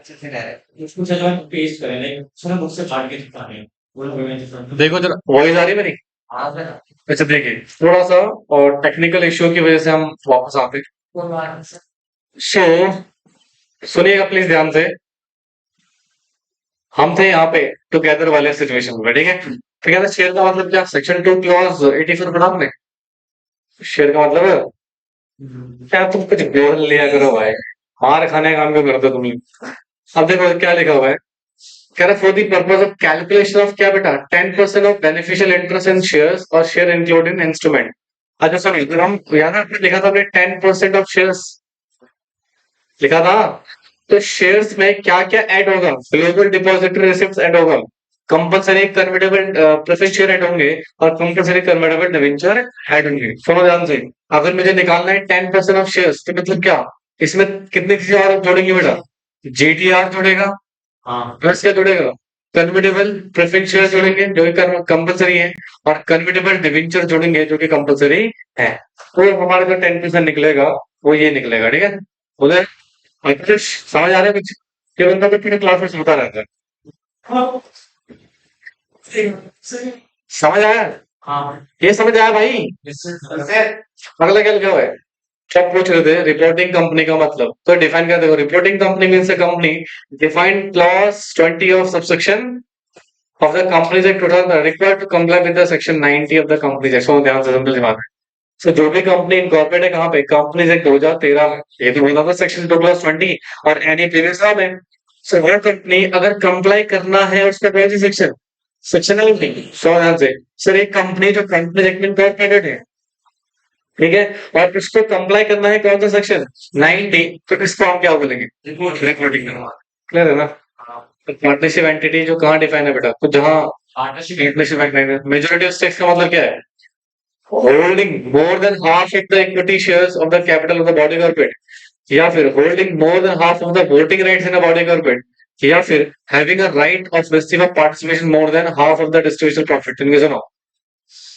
अच्छे से रह रहे हैं उसको जो है पेस्ट करें लाइक उसने मुझसे काट के दिखाने हैं वो पेमेंट देखो जरा वॉइस आ रही है मेरी। आ गया अच्छा देखिए थोड़ा सा और टेक्निकल इश्यू की वजह से हम वापस आते हैं। कोई बात नहीं सर सो सुनिएगा प्लीज ध्यान से। हम थे यहाँ पे टुगेदर वाले सिचुएशन में, ठीक है। टुगेदर शेयर का मतलब क्या, सेक्शन 2 क्लॉज 84 पढ़ा आपने। शेयर का मतलब है क्या, तुम कुछ बोल लिया करो भाई, मार खाने का काम क्यों करते हो तुम लोग? अब देखो क्या लिखा हुआ है। कह रहा for the purpose of calculation of क्या बेटा, 10% of beneficial interest in shares और शेयर इंक्लूड इन इंस्ट्रूमेंट। अच्छा सर जब हम याद है आपने लिखा था हमने 10% ऑफ शेयर्स लिखा था। तो शेयर्स में क्या क्या ऐड होगा, ग्लोबल डिपॉजिटरी रिसिप्ट ऐड होगा, compulsory convertible preference share add होंगे और कंपलसरी कन्वर्टेबल डिवेंचर ऐड होंगे। सुनो ध्यान से, अगर मुझे निकालना है 10% ऑफ शेयर्स तो मतलब क्या, इसमें कितनी चीजें और जोड़ेंगे बेटा, जीटीआर जोड़ेगा, हाँ प्लस क्या जोड़ेगा, कन्वर्टेबल प्रेफरेंस शेयर जोड़ेंगे जो कि कंपलसरी है, और कन्वर्टेबल डिवेंचर जोड़ेंगे जो कि कंपलसरी है। तो हमारा जो 10% निकलेगा वो ये निकलेगा, ठीक है। उधर कुछ समझ आ रहा है कुछ, ये बंदा तो पूरे क्लास में सुनता रहता है। हाँ सही समझ आया, हाँ ये समझ आया भाई। इससे अगला क्या लिखा हुआ है, क्या पूछ रहे थे, रिपोर्टिंग कंपनी का मतलब तो डिफाइन कर देखो, reporting company means a company defined clause 20 of subsection of the Companies Act 2000 required to comply with the section 90 of the Companies Act। So ध्यान से सिंपल सी बात है। So जो भी कंपनी इनकॉर्पोरेट है कहाँ पे, कंपनीज एक्ट 2013 में, ये तो बोला था सेक्शन 2+20 और एनी प्रीवियस लॉ में। सो वो कंपनी अगर कंप्लाई करना है उसका कौन सी सेक्शन, सेक्शन 90। सो ध्यान से, सर एक कंपनी जो कंपनी एक्ट में इनकॉर्पोरेटेड है, ठीक है, और उसको कंप्लाई करना है कौन सा सेक्शन 90, तो इसको हम क्या बोलेंगे, रिपोर्टिंग करना। क्लियर है ना। पार्टनरशिप एंटिटी जो कहाँ डिफाइन है बेटा, तो जहाँ partnership partnership entity, majority of stakes का मतलब क्या है, holding more than half of the equity shares of the capital of the body corporate, या फिर holding more than half of the voting rights in a body corporate, या फिर having a right of receive of participation more than half of the distribution profit. इनके सुनो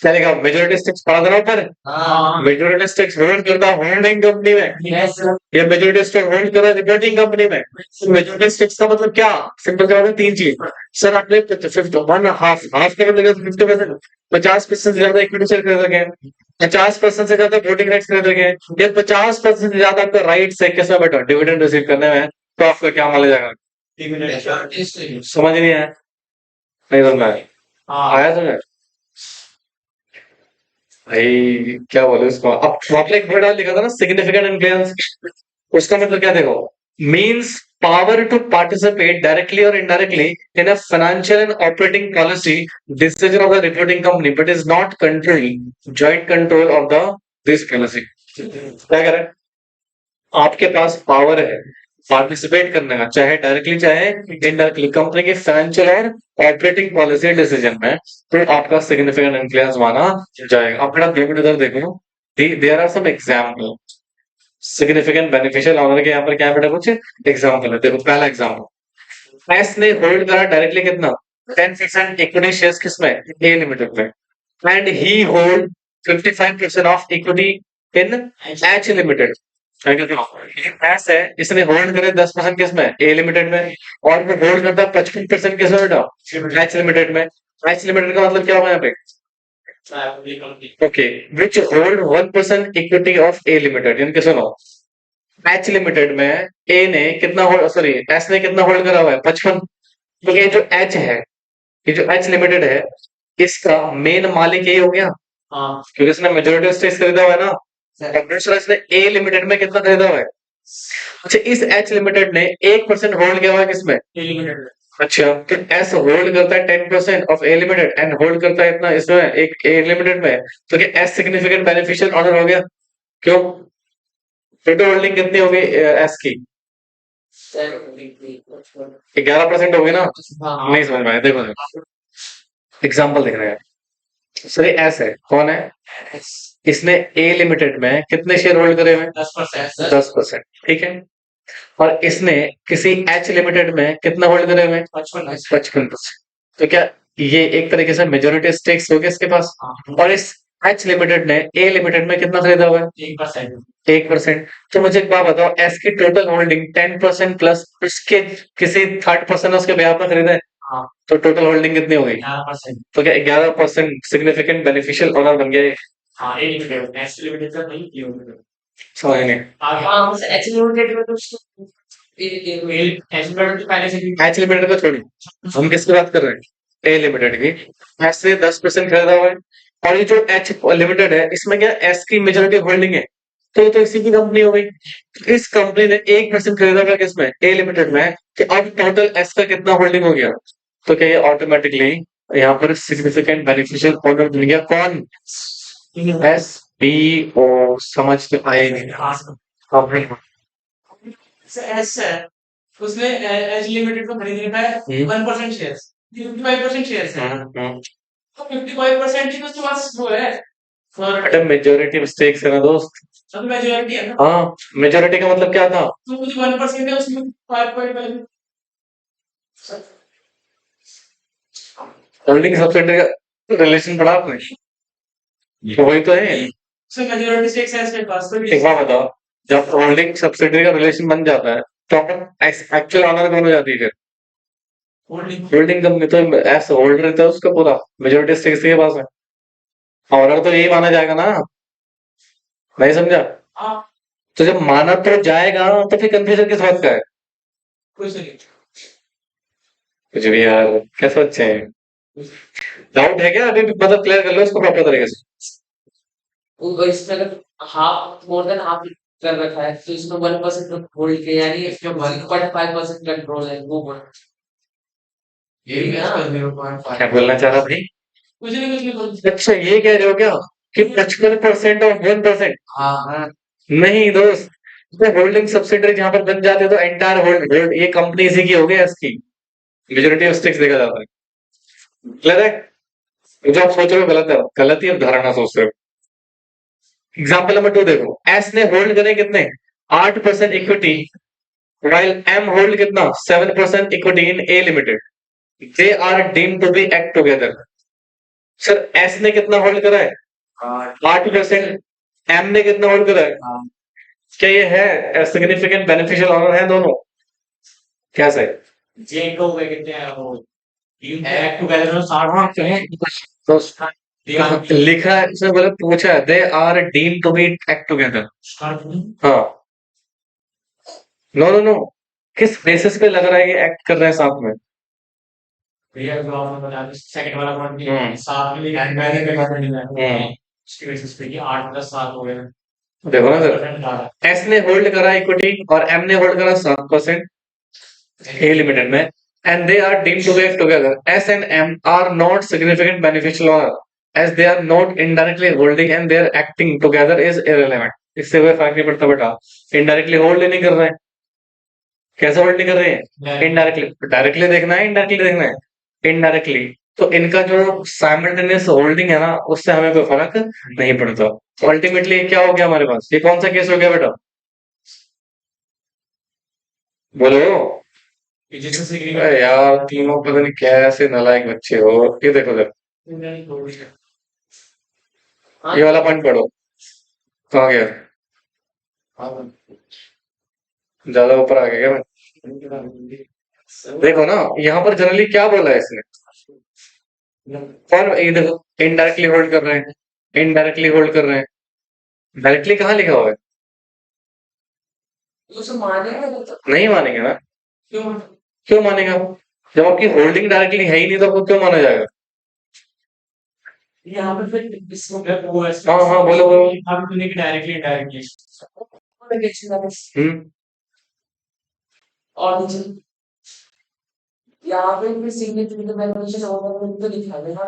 क्या लिखा, majority stakes पढ़ा था ना ऊपर, हाँ मेजॉरिटी स्टेक्स होल्ड करता होल्डिंग कंपनी में, यस सर या मेजॉरिटी स्टेक होल्ड कर रहा है रिपोर्टिंग कंपनी में। मेजॉरिटी स्टेक्स का मतलब क्या, सिंपल सा बात है, तीन चीज। सर आपने 50 हाफ का मतलब 50%, 50% से ज्यादा इक्विटी शेयर खरीद रखे हैं, 50% से ज्यादा वोटिंग राइट्स खरीद रखे हैं, या 50% से ज्यादा आपका राइट है किसमें बेटा, डिविडेंड रिसीव करने में, तो आपका क्या माना जाएगा। समझ नहीं आया, नहीं समझ में आया, हाँ आया समझ भाई, क्या बोले उसको, अब आपने एक वर्ड लिखा था ना सिग्निफिकेंट इन्फ्लुएंस, उसका मतलब क्या देखो, means power to participate directly और indirectly in a financial and operating policy decision of the reporting company but is not control joint control of the this policy. क्या कह रहे हैं, आपके पास पावर है पार्टिसिपेट करने का, चाहे डायरेक्टली चाहे इनडायरेक्टली कंपनी की फाइनेंशियल और ऑपरेटिंग पॉलिसी डिसीजन में, तो आपका सिग्निफिकेंट इन्फ्लुएंस माना जाएगा। अब बेटा 2 मिनट इधर देखो, there are some example, significant beneficial owner के यहाँ पर क्या है बेटा, कुछ एग्जाम्पल है। देखो पहला एग्जाम्पल, एस ने होल्ड करा डायरेक्टली कितना, 10% इक्विटी शेयर्स किसमें, ए लिमिटेड में, and he hold 55% of equity in H limited. S है, इसने होल्ड करे 10% किसमें, ए लिमिटेड में, और वो होल्ड करता है 55% किसमें बेटा, एच लिमिटेड में। एच लिमिटेड का मतलब क्या होगा यहाँ पे, okay, which hold 1% equity of A limited. यानी कि सुनो, एच लिमिटेड में ए ने कितना होल्ड, सॉरी एस ने कितना होल्ड करा हुआ है, 55। तो ये जो एच है, ये जो एच लिमिटेड है, इसका मेन मालिक यही हो गया, हाँ क्योंकि इसने मेजोरिटी स्टेक्स खरीदा हुआ है ना, और दूसरा इसने ए लिमिटेड में कितना खरीदा हुआ है। अच्छा इस एच लिमिटेड ने 1% होल्ड किया हुआ है किसमें, अच्छा तो एस होल्ड करता है 10% of A limited and hold करता है इतना इसमें, एक ए लिमिटेड में, तो क्या एस सिग्निफिकेंट बेनिफिशियल ऑनर हो गया, क्यों, टोटल होल्डिंग कितनी हो गई एस की, 11% हो गई ना। नहीं समझ में आया, देखो एग्जाम्पल देख रहे हैं, सर एस है, कौन है, इसने ए लिमिटेड में कितने शेयर होल्ड करे हुए, 10%, ठीक है, और इसने किसी एच लिमिटेड में कितना होल्ड करे हुए, 55%। तो क्या ये एक तरीके से मेजोरिटी स्टेक्स हो गया इसके पास, और इस एच लिमिटेड ने ए लिमिटेड में कितना खरीदा हुआ है? 1%। 1%। तो मुझे एक बात बताओ, एस की टोटल होल्डिंग 10% प्लस उसके किसी थर्ड पर्सन ने उसके ब्याह पर खरीदा है, हाँ, तो टोटल होल्डिंग कितनी हो गई? 11%। तो क्या 11% सिग्निफिकेंट बेनिफिशियल ओनर बन गया ये? हाँ, ए लिमिटेड, एस लिमिटेड का नहीं, ए लिमिटेड। समझ नहीं। आगे हाँ, बस एच लिमिटेड में तो उसको एच लिमिटेड तो पहले से भी एच लिमिटेड को छोड़ी, हम किसकी बात कर रहे हैं? ए लिमिटेड की। एस से 10% खरीदा हुआ है, और ये जो एच लिमिटेड है इसमें क्या एस की मेजोरिटी होल्डिंग है, तो ये तो इसी की कंपनी हो गई। तो इस कंपनी ने 1% खरीदा हुआ किसमें? ए लिमिटेड में। कि अब टोटल एस का कितना होल्डिंग हो गया? तो क्या ये ऑटोमेटिकली यहाँ पर सिग्निफिकेंट बेनिफिशियल ओनर बन गया? कौन? S B O. समझ में आए नहीं? हाँ, कंपनी। एस है, उसने एच लिमिटेड को खरीद रखा है 1% शेयर, 55% शेयर है, तो 55% ही तो उसके पास वो है फॉर अरे मेजोरिटी स्टेक्स है ना दोस्त। सब मेजोरिटी है ना, हाँ, मेजोरिटी का मतलब क्या था? तो मुझे 1% है उसमें 5.5। होल्डिंग सब्सिडी का रिलेशन पढ़ा आपने? तो वही तो है। उसमें मेजोरिटी स्टेक्स है इसके पास, तो एक बात बताओ, जब होल्डिंग सब्सिडी का रिलेशन बन जाता है तो एक्चुअल ऑनर कौन हो जाती है फिर? Holding holding company. तो एस होल्डर रहता है उसका पूरा, मेजोरिटी स्टेक के पास है। ऑनर तो यही माना जाएगा ना? नहीं समझा? हाँ, तो जब माना तो जाएगा तो फिर कंफ्यूजन किस बात का है? कुछ नहीं, कुछ भी यार, क्या सोचे हैं? डाउट है क्या अभी भी? मतलब क्लियर कर लो इसको प्रॉपर तरीके से। वो इसमें अगर हाफ मोर देन हाफ कर रखा है तो इसमें 1% होल्ड के यानी 1.5% कंट्रोल है वो बोल, ये भी ना 0.5। क्या बोलना चाह रहा भाई? कुछ नहीं अच्छा, ये कह रहे हो क्या कि 55% और 1%? हाँ, नहीं दोस्त, तो होल्डिंग सब्सिडरी जहां पर बन जाती है तो एंटायर होल्ड होल्ड ये कंपनी इसी की हो गई, इसकी मेजोरिटी ऑफ स्टेक्स देखा जाता है। क्लियर है? जो आप सोच रहे हो गलत है, गलत ही आप धारणा सोच रहे हो। एग्जाम्पल नंबर 2 देखो, एस ने होल्ड करे कितने? 8% इक्विटी, while M hold कितना? 7% equity in A Limited. They are deemed to be act together. Sir S ने कितना होल्ड करा है? 8%। M ने कितना होल्ड करा है? क्या ये है सिग्निफिकेंट बेनिफिशियल ऑनर है दोनों? क्या सही? जे को वे कहते हैं वो टीम एक्ट टुगेदर में 60 हैं तो लिखा है इसमें, बोले पूछा है they are deem to be act together. हाँ, नो नो नो, किस बेसिस पे लग रहा है कि एक्ट कर रहे हैं साथ में? भैया जो आपने बताया सेकंड वाला पॉइंट भी साथ में लिखा है, मैंने भी पता नहीं है उसकी बेसिस पे कि 8+7 हो गए। देखो ना सर, एस ने होल्ड करा इक्विटी और एम ने होल्ड करा 7% ए लिमिटेड में, and they are deemed to be together. S and M are not significant beneficial owner as they are not indirectly holding and their acting together is irrelevant. इससे कोई फर्क नहीं पड़ता बेटा, इनडायरेक्टली होल्ड नहीं कर रहे हैं। कैसे होल्ड नहीं कर रहे हैं? इनडायरेक्टली। डायरेक्टली देखना है, इनडायरेक्टली देखना है? इनडायरेक्टली। तो इनका जो साइमल्टेनियस होल्डिंग है ना, उससे हमें कोई फर्क नहीं पड़ता। तो अल्टीमेटली क्या हो गया हमारे पास? ये कौन सा केस हो गया बेटा? बोलो। अरे यार तीनों पता नहीं कैसे नालायक बच्चे हो। ये देखो देखो, ये वाला पॉइंट पढ़ो, कहाँ गया? ज्यादा ऊपर आ गया क्या मैं? देखो ना, यहाँ पर जनरली क्या बोला है इसने? कौन? ये देखो, इनडायरेक्टली होल्ड कर रहे हैं, इनडायरेक्टली होल्ड कर रहे हैं। डायरेक्टली कहाँ लिखा हुआ है? उसे मानेगा तो नहीं मानेंगे ना। क्यों? क्यों मानेगा? जब आपकी होल्डिंग डायरेक्टली है ही नहीं तो आपको क्यों माना जाएगा? यहाँ पे फिर इसको वो है हाँ हाँ, बोलो बोलो। हम तूने कि डायरेक्टली इनडायरेक्टली हम्म। और नीचे यहाँ पे भी सिग्निफिकेंट बेनिफिशियल ओनर तो लिखा है ना,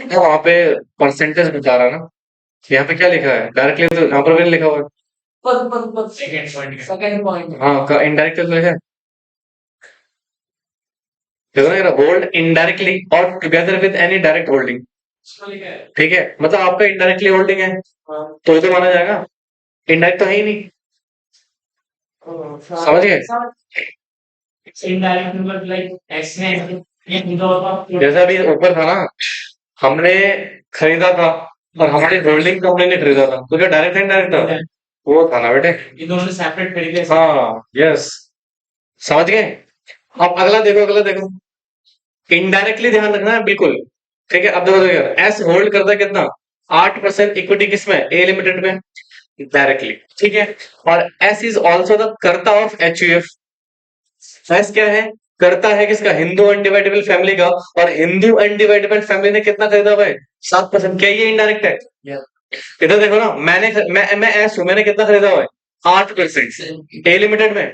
तो वहाँ पे परसेंटेज बता रहा है ना, यहाँ पे क्या लिखा है? डायरेक्टली तो यहाँ पर भी लिखा हुआ है। पर सेकंड पॉइंट हाँ, इनडायरेक्ट तो है। देखो ना, होल्ड इनडायरेक्टली और together with any direct holding. ठीक है, मतलब आपका इनडायरेक्टली होल्डिंग है तो ये तो माना जाएगा। इनडायरेक्ट तो है ही नहीं। समझ गए? इनडायरेक्ट मतलब लाइक एक्स ने जैसा अभी ऊपर था ना, हमने खरीदा था और हमारी होल्डिंग कंपनी ने खरीदा था, तो क्या डायरेक्ट इनडायरेक्ट था? वो था ना बेटे। ये दोनों सेपरेट खरीदे। हाँ, यस, समझ गए। अब अगला देखो, अगला देखो, इनडायरेक्टली ध्यान रखना है बिल्कुल। ठीक है, अब देखो यार, एस होल्ड करता है कितना? 8% इक्विटी किसमें? ए लिमिटेड में, डायरेक्टली। ठीक है, और एस इज ऑल्सो द कर्ता ऑफ एचयूएफ। एस क्या है? करता है किसका? हिंदू अनडिवाइडेबल फैमिली का। और हिंदू अनडिवाइडेबल फैमिली ने कितना खरीदा हुआ है? 7%। क्या ये इनडायरेक्ट है? इधर देखो ना, मैं एस हूं, मैंने कितना खरीदा हुआ है? 8% ए लिमिटेड में।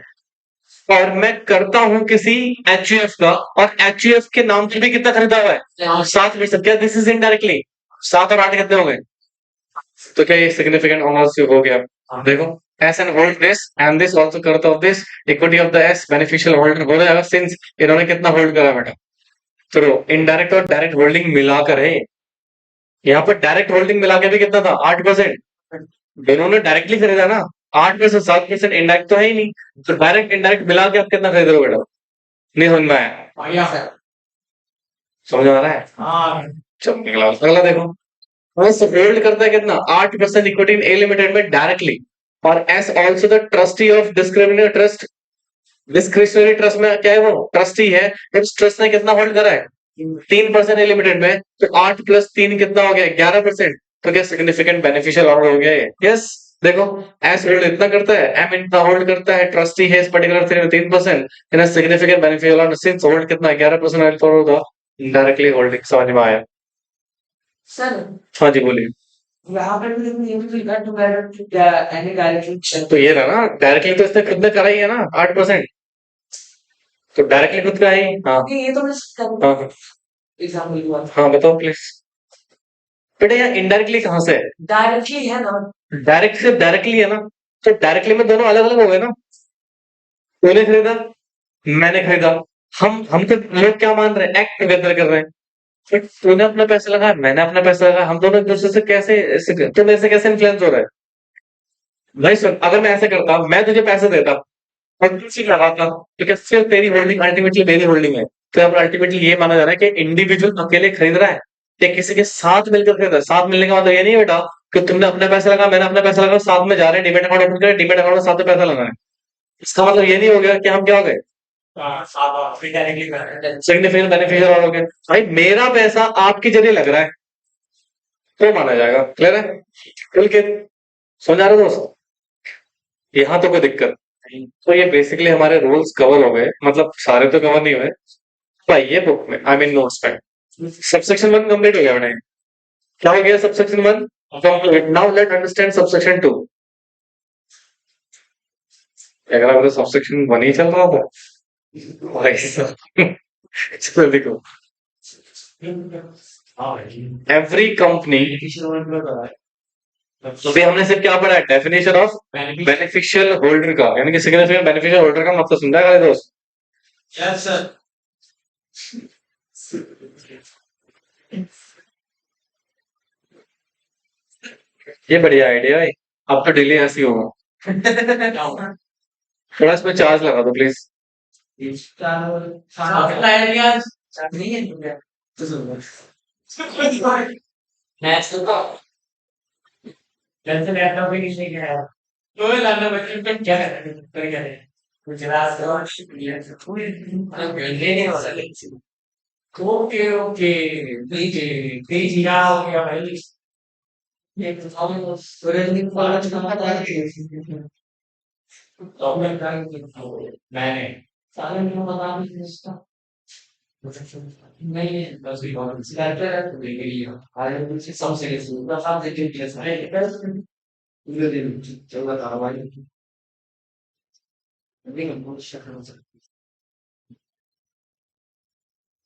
और मैं करता हूं किसी एचयूएफ का, और एचयूएफ के नाम से भी कितना खरीदा हुआ है? 7%। क्या दिस इज इनडायरेक्टली? 7 और 8 कितने हो गए? तो क्या ये सिग्निफिकेंट ओनरशिप हो गया? देखो, S and hold this and this also करता of this, equity of the S beneficial holder हो जाएगा, सिंस इन्होंने कितना होल्ड करा बेटा? तो इनडायरेक्ट और डायरेक्ट होल्डिंग मिलाकर है। यहाँ पर डायरेक्ट होल्डिंग मिला के भी कितना था? 8%। दोनों ने डायरेक्टली खरीदा ना, 8%, 7% इनडायरेक्ट तो है ही नहीं। तो डायरेक्ट इनडायरेक्ट मिला के आप कितना खरीद रहे हो बेटा? नहीं समझ में आया? समझ में आ रहा है? हाँ। चलो निकला, अगला देखो। एस होल्ड करता है कितना? 8% इक्विटी इन ए लिमिटेड में डायरेक्टली। और S also the trustee of discriminate trust. Discretionary trust में क्या है? वो ट्रस्टी है। उस ट्रस्ट ने कितना होल्ड करा है? 3% ए लिमिटेड में। तो 8 + 3 कितना हो गया? 11%। तो क्या सिग्निफिकेंट बेनिफिशियल ऑर्डर हो गया ये? यस। देखो, एस होल्ड इतना करता है, एम इतना होल्ड करता है, ट्रस्टी है इस पर्टिकुलर थिंग में 3%, इन significant beneficial order since hold कितना? 11% all for the directly holding. समझ में आया? सर, हाँ जी, बोलिए। यहाँ पे भी ये भी लिखा टू डायरेक्ट एनी डायरेक्टली। तो ये रहा ना, डायरेक्टली तो इसने खुद ने करा ही है ना 8%। तो डायरेक्टली खुद का ही। हाँ नहीं, ये तो मैं हाँ एग्जाम्पल हुआ हाँ, बताओ प्लीज। बेटा यहाँ इनडायरेक्टली कहाँ से है? डायरेक्टली है ना। डायरेक्ट से डायरेक्टली है ना। तो डायरेक्टली में दोनों अलग अलग हो गए ना। तूने खरीदा, मैंने खरीदा। हम तो लोग क्या मान रहे हैं? एक्ट टुगेदर कर रहे हैं। बट तूने अपना पैसा लगाया, मैंने अपना पैसा लगाया, हम दोनों एक दूसरे से कैसे, तुम ऐसे कैसे इन्फ्लुएंस हो रहा है? भाई सुन, अगर मैं ऐसे करता, मैं तुझे पैसे देता और तू चीज लगाता, तो क्या सिर्फ तेरी होल्डिंग अल्टीमेटली मेरी होल्डिंग है? तो यहाँ पर अल्टीमेटली ये माना जा रहा है कि इंडिविजुअल अकेले खरीद रहा है या किसी के साथ मिलकर खरीद रहा है? साथ मिलने का मतलब ये नहीं बेटा कि तुमने अपना पैसा लगा, मैंने अपना पैसा लगा, साथ में जा रहे हैं, डीमेट अकाउंट ओपन करें, डीमेट अकाउंट में साथ में पैसा लगाना है। इसका मतलब ये नहीं हो गया कि हम क्या हो गए? सिग्निफिकेंट बेनिफिशियल और हो गए। भाई मेरा पैसा आपके जरिए लग रहा है, तो माना जाएगा। क्लियर है? खुल के समझा रहे हो दोस्त? यहाँ तो कोई दिक्कत नहीं। तो ये बेसिकली हमारे रूल्स कवर हो गए, मतलब सारे तो कवर नहीं हुए। तो आइए बुक में, आई मीन नोट्स में, सबसेक्शन 1 कंप्लीट हो गया मैंने। क्या हो गया subsection 1 complete? Now let understand subsection 2। अगर आपको सबसेक्शन 1 ही चल रहा था भाई साहब। चलो देखो, एवरी कंपनी, तो भी हमने सिर्फ क्या पढ़ा है? डेफिनेशन ऑफ बेनिफिशियल होल्डर का, यानी कि सिग्निफिकेंट बेनिफिशियल होल्डर का मतलब समझा गया दोस्त? Yes sir. ये बढ़िया आइडिया है। अब तो डेली ऐसी होगा। थोड़ा इसमें चार्ज लगा दो प्लीज। नहीं है तो सुनो। मैच तो कैसे लैपटॉप भी नहीं लेके आया। तो लाना बच्चे पे क्या करे कुछ रात को लेने वाला लेकिन ओके ओके प्लीज क्या हो गया भाई। ये तो हम सुरेंद्र कॉलेज का पता है मैंने सारे में बता भी इसका नहीं बस भी बहुत स्कैटर है तो लेके लिया आज कुछ सबसे सुंदर साथ देखे कैसा है पूरे दिन चल रहा था भाई अभी हम बहुत शक्ल हो सकते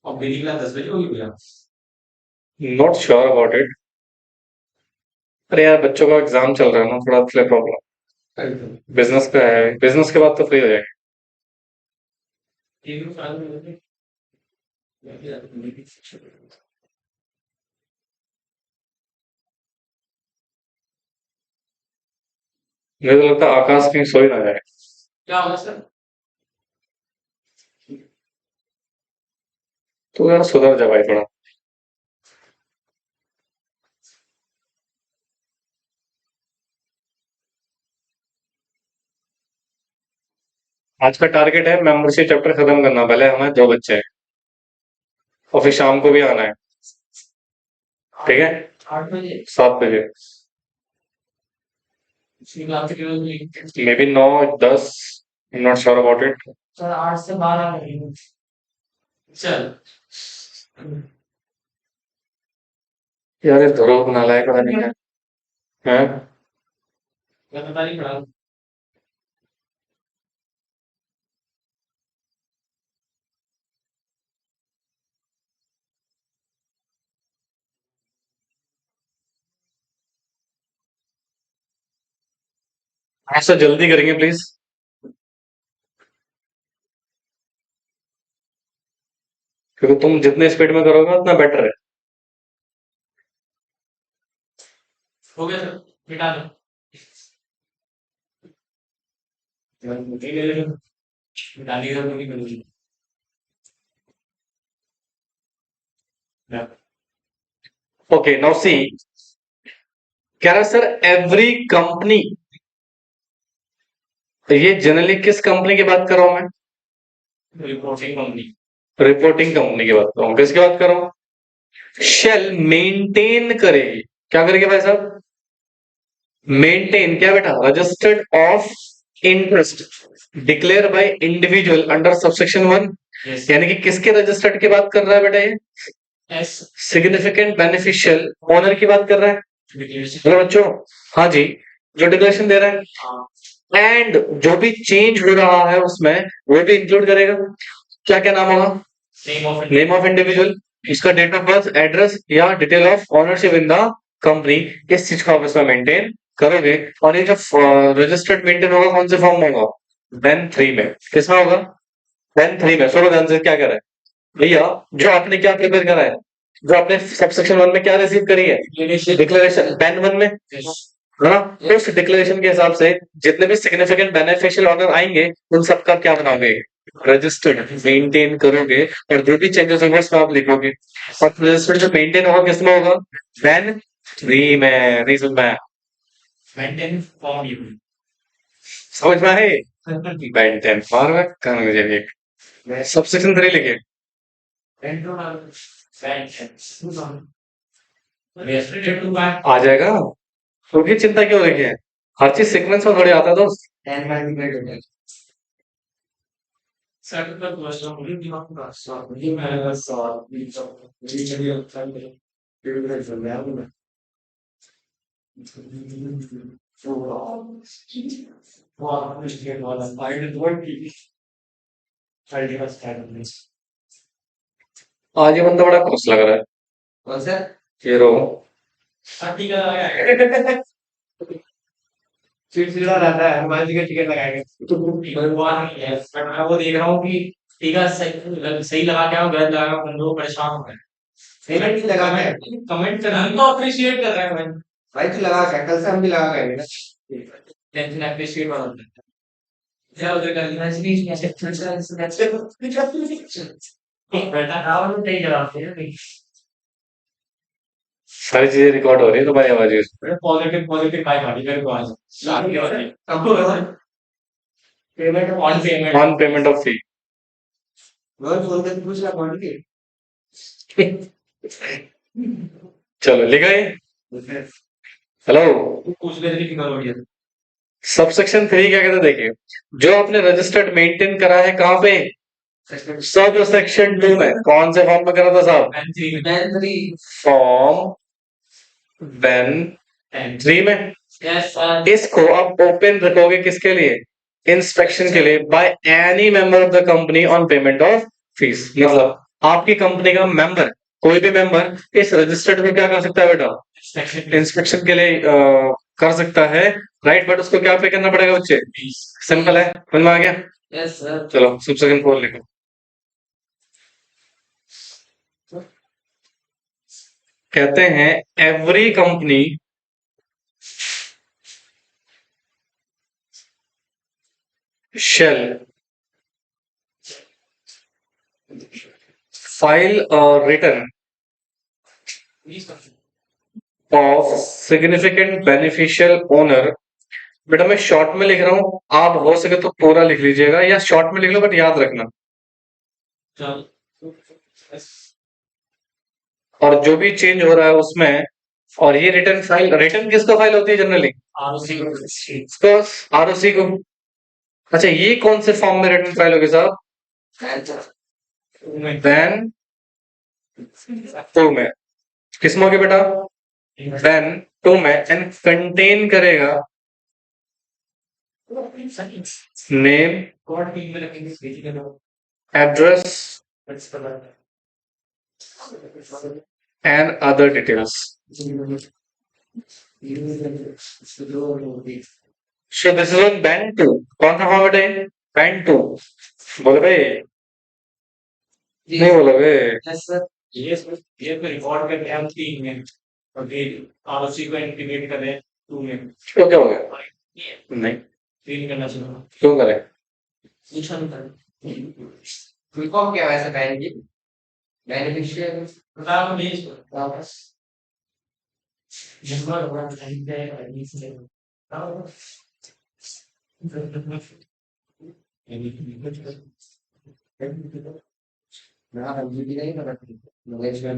और मेरी क्लास 10 बजे होगी भैया। Not sure about it. अरे यार बच्चों का एग्जाम चल रहा है ना, थोड़ा इसलिए प्रॉब्लम। बिजनेस का है, बिजनेस के बाद तो फ्री हो जाएंगे। मुझे तो लगता है आकाश कहीं सो ही ना जाए। क्या होगा सर। तो यार सुधर जा भाई थोड़ा। आज का टारगेट है मेंबरशिप चैप्टर खत्म करना, पहले हमें 2 बच्चे हैं और फिर शाम को भी आना है, ठीक है? 8 बजे 7 बजे, may be 9, 10, not sure about it. Sir 8 से 12 करेंगे। चल यार ये ध्रुव नालायक पता नहीं क्या है। मैं बता नहीं पड़ा। ऐसा जल्दी करेंगे प्लीज। क्योंकि तुम जितने स्पीड में करोगे उतना बेटर है। हो गया सर, मिटा दो। मिटा दिया तो नहीं करूँगी। ओके नाउ सी, कह रहा सर एवरी कंपनी, ये जनरली किस कंपनी की बात कर रहा हूं मैं? Reporting company. रिपोर्टिंग कंपनी की बात कर रहा हूं। किसकी बात कर रहा हूं? शेल मेंटेन करेगी, क्या करेगी भाई साहब? मेंटेन क्या बेटा? Registered of interest declare by individual under subsection 1, Yes. यानी कि किसके रजिस्टर्ड की बात कर रहा है बेटा ये? एस सिग्निफिकेंट बेनिफिशियल ओनर की बात कर रहा है। डिक्लेरेशन। हेलो बच्चों, हाँ जी, जो डिक्लेरेशन दे रहा है हाँ एंड जो भी चेंज हो रहा है उसमें वो भी इंक्लूड करेगा। क्या क्या नाम होगा? नेम ऑफ इंडिविजुअल, इसका डेट ऑफ बर्थ, एड्रेस या detail of ownership in the company, इस चीज को आप इसमें मेंटेन करोगे। और ये जब रजिस्टर्ड मेंटेन होगा कौन से फॉर्म में होगा? देन 3 में। किसमें होगा? देन 3 में। सुनो ध्यान से क्या करा है भैया, जो आपने क्या प्रिपेयर करा है, जो आपने सबसेक्शन 1 में क्या रिसीव करी है? डिक्लेरेशन। देन 1 में है ना, तो उस डिक्लेरेशन के हिसाब से जितने भी सिग्निफिकेंट बेनिफिशियल ऑर्डर आएंगे उन सबका क्या बनाओगे? रजिस्टर्ड मेंटेन करोगे और जो भी चेंजेस होंगे उसमें आप लिखोगे। और रजिस्टर्ड जो मेंटेन होगा किसमें होगा? देन 3 में। नहीं समझ में आया? Maintain form you. समझ में आए? मेंटेन फॉर्म करना चाहिए। सबसेक्शन 3 लिखिए। आ जाएगा, क्योंकि चिंता क्यों रखी है? हर चीज सीक्वेंस में थोड़ी आता है दोस्त। आज ये बंदा बड़ा खुश लग रहा है। कौन सा? ये रो चिड़चिड़ा रहता है, हनुमान जी का टिकट लगाएंगे तो भगवान नहीं है, पर मैं वो देख रहा हूँ कि टीका सही सही लगा के आओ, गलत लगा के आओ, हम लोग परेशान हो गए। पेमेंट नहीं लगा मैं कमेंट कर रहा हूँ, तो अप्रिशिएट कर रहा है मैं भाई, तू लगा के कल से हम भी लगा करेंगे ना, टेंशन अप्रिशिएट वाला होता है। क्या उधर का इमेजिनेशन ऐसे बेटा रावण नहीं जवाब दे भाई। सारी चीजें रिकॉर्ड हो रही है तुम्हारी आवाज में। पॉजिटिव पॉजिटिव बाइक आनी मेरे को आज आगे हो रही है payment on payment on payment of fee. वो फोन करके पूछ रहा कौन की चलो लिखा ये। हेलो, पूछ ले रही फिंगर बढ़िया सबसेक्शन 3 क्या कहता है देखिए, जो आपने रजिस्टर्ड मेंटेन करा है कहाँ पे? सब सेक्शन 2 में। कौन से फॉर्म में करा था साहब? फॉर्म बेन 3 में। इसको आप ओपन रखोगे किसके लिए? इंस्पेक्शन के लिए, by any member of the company on payment of fees. मतलब आपकी कंपनी का मेंबर, कोई भी मेंबर इस रजिस्टर्ड में क्या कर सकता है बेटा? इंस्पेक्शन के लिए कर सकता है, राइट? बट उसको क्या पे करना पड़ेगा बच्चे? सिंपल है, समझ में आ गया? Yes sir. चलो सबसेक्शन 4 लिखो। कहते हैं every company shall file a return of significant beneficial owner बेटा मैं शॉर्ट में लिख रहा हूँ, आप हो सके तो पूरा लिख लीजिएगा या शॉर्ट में लिख लो, बट याद रखना। और जो भी चेंज हो रहा है उसमें, और ये रिटर्न फाइल, रिटर्न किसका फाइल होती है जनरली? आरओसी को। अच्छा, ये कौन से फॉर्म में रिटर्न फाइल होगी साहब? देन टू में। किस में होगी बेटा? देन टू में। एंड कंटेन करेगा name, address and other details. So this is on BEN two. कौन सा फॉर्म बेटा? BEN two. बोले भाई, नहीं बोलोगे? ये तो रिकॉर्ड करके हम 3 में और फिर आरओसी को इंटीग्रेट करें 2 में। तो क्या हो गया? नहीं 3 करना चाहिए। क्यों करें? पूछा नहीं था। रिकॉर्ड क्या वैसे कहेंगे? बेनिफिशियल बताओ प्लीज वापस। नंबर 1 है नहीं से। आओ। ना हम भी नहीं पता नॉलेज में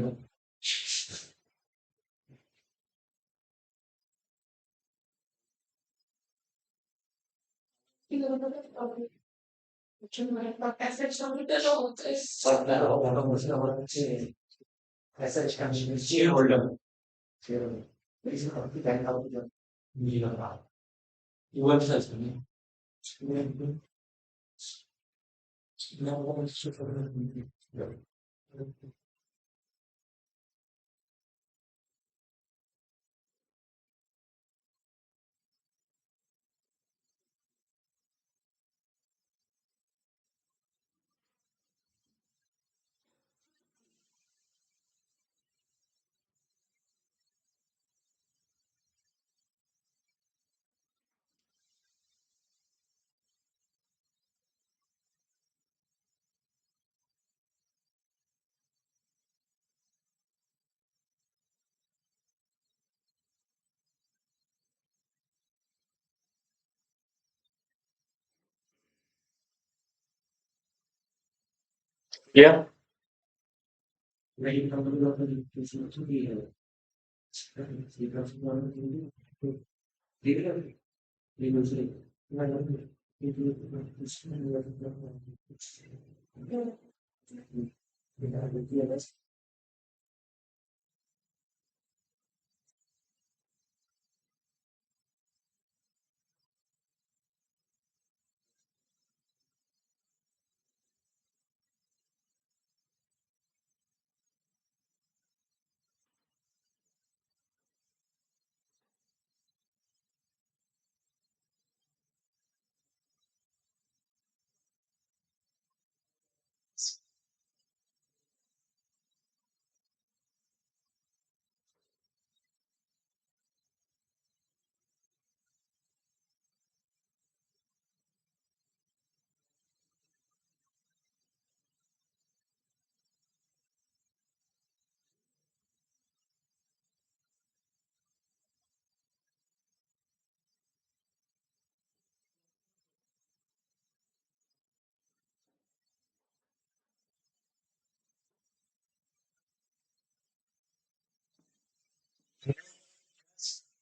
या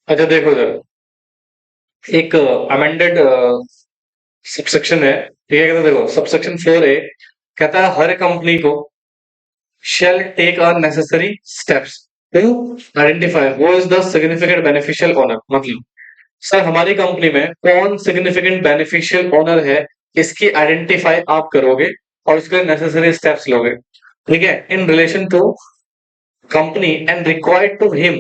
अच्छा देखो जरा, एक अमेंडेड सबसेक्शन है, ठीक है? कहता है, देखो सबसेक्शन 4A कहता है हर कंपनी को shall take a necessary steps to identify who is the significant beneficial owner। मतलब सर हमारी कंपनी में कौन सिग्निफिकेंट बेनिफिशियल ओनर है, इसकी आइडेंटिफाई आप करोगे और उसके लिए नेसेसरी स्टेप्स लोगे, ठीक है? In relation to company and required to him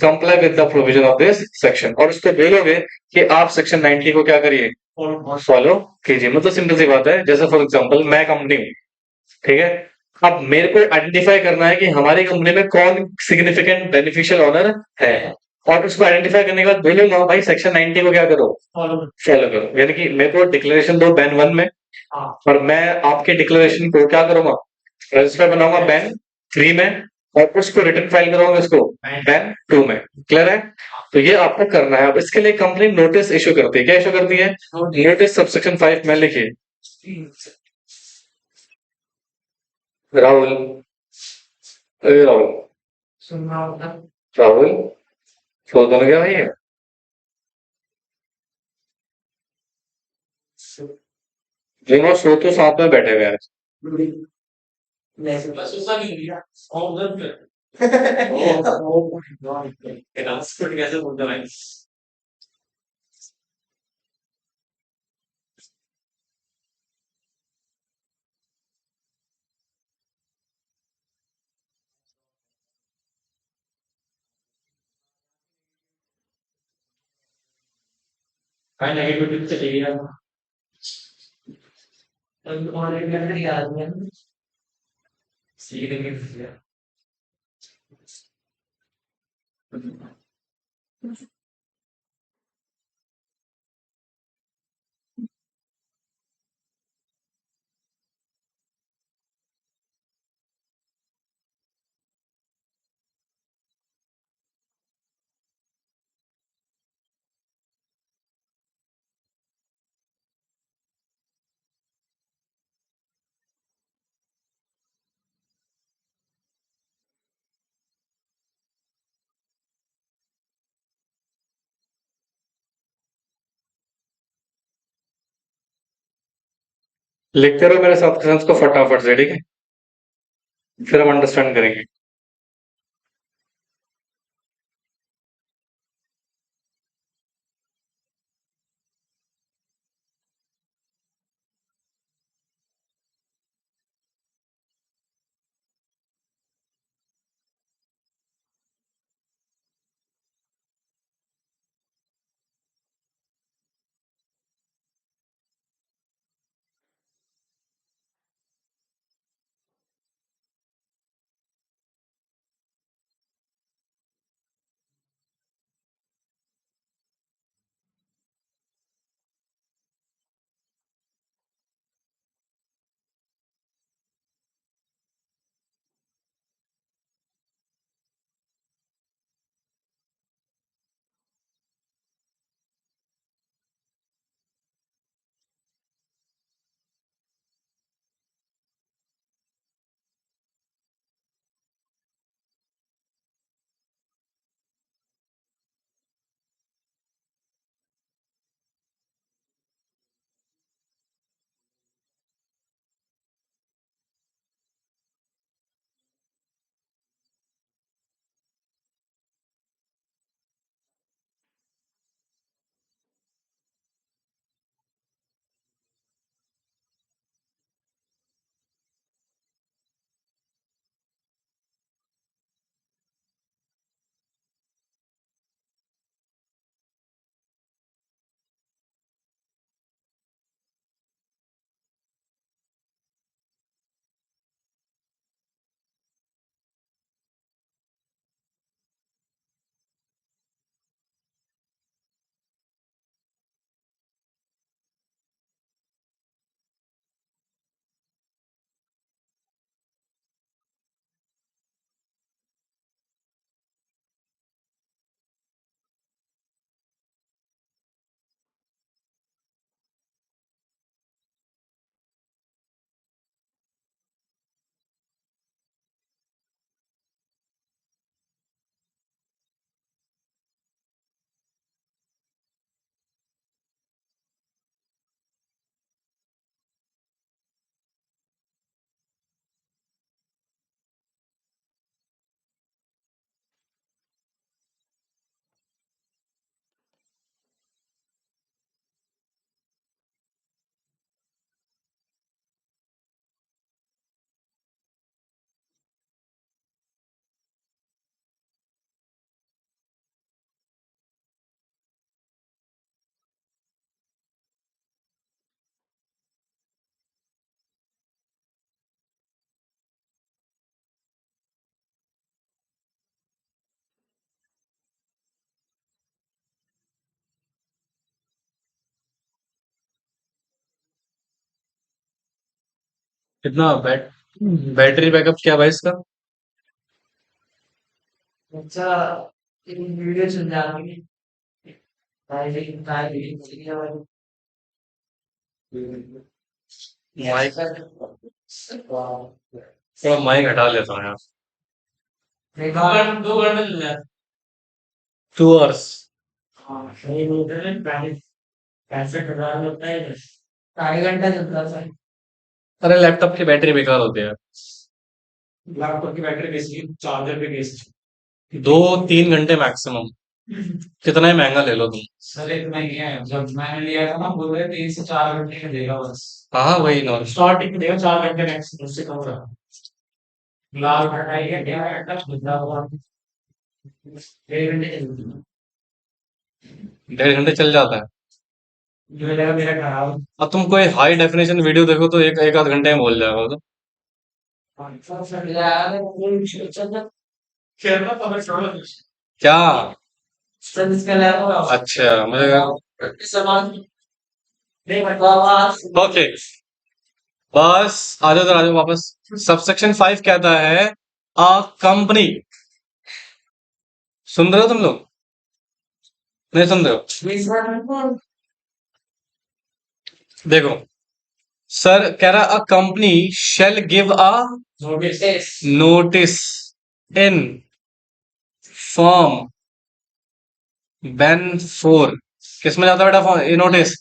comply with the provision of this section. और उसको बोलोगे कि आप सेक्शन 90 को क्या करिए? फॉलो कीजिए। मतलब सिंपल सी बात है, जैसे फॉर एग्जांपल मैं कंपनी हूँ, ठीक है? अब मेरे को आइडेंटिफाई करना है कि हमारी कंपनी में कौन सिग्निफिकेंट बेनिफिशियल ओनर है, और उसको आइडेंटिफाई करने के बाद बोलूंगा भाई सेक्शन 90 को क्या करो? फॉलो करो। यानी कि मेरे को डिक्लेरेशन दो बैन 1 में, और मैं आपके डिक्लेरेशन को क्या करूंगा? रजिस्टर बनाऊंगा बैन 3 में, और उसको रिटर्न फाइल करोगे उसको बैन 2 में। क्लियर है? तो ये आपको करना है। अब इसके लिए कंपनी नोटिस इश्यू करती है। क्या इश्यू करती है? नोटिस सबसेक्शन 5 में लिखिए। राहुल, राहुल, सुनना होता राहुल, सो तो गया भाई है। दोनों सो तो साथ में बैठे हुए हैं। नहीं बस उसका नहीं लिया और उधर पे ट्रांसपोर्ट कैसे बोलते हैं भाई नेगेटिव से ले लिया और एक घंटे याद में सीधे में दिया लिखते रहो मेरे साथ क्वेश्चंस को फटाफट से, ठीक है? फिर हम अंडरस्टैंड करेंगे। कितना बैटरी बैकअप क्या भाई इसका? अच्छा, वीडियो चल जाती है। प्राइवेट प्राइवेट चली जाएगी। माइक वाह। थोड़ा माइक हटा लेता हूँ यार। दो घंटे चल जाते। 2 hours। हाँ, सही बोल रहे हैं। 65,000 होता है बस। 2.5 घंटा चलता है सर। अरे लैपटॉप की बैटरी बेकार होती है। लैपटॉप की बैटरी कैसी है? चार्जर पे कैसी? 2-3 घंटे मैक्सिमम। कितना ही महंगा ले लो तुम। सर इतना ही है, जब मैंने लिया था ना बोल रहे 3 से 4 घंटे में देगा बस। हाँ वही नॉर्मल। स्टार्टिंग में देगा 4 घंटे मैक्सिमम, उससे कम रहा। लाल घंटा ही है, 1.5 घंटा खुदा हुआ। 1.5 घंटे चलती है। 1.5 घंटे चल जाता है। जो लगा मेरा खराब। अब तुम कोई हाई डेफिनेशन वीडियो देखो तो एक एक आध घंटे में बोल जाएगा वो तो। सर यार चल खेलना तो मैं छोड़। क्या? सर इसका लैब अच्छा मुझे सामान नहीं मतलब ओके बस आ जाओ आ जाओ वापस। सबसेक्शन 5 कहता है अ कंपनी। सुन रहे हो तुम लोग? नहीं सुन रहे हो? देखो सर कह रहा a company shall give a notice notice in form ban 4। किसमें जाता है बेटा ये नोटिस?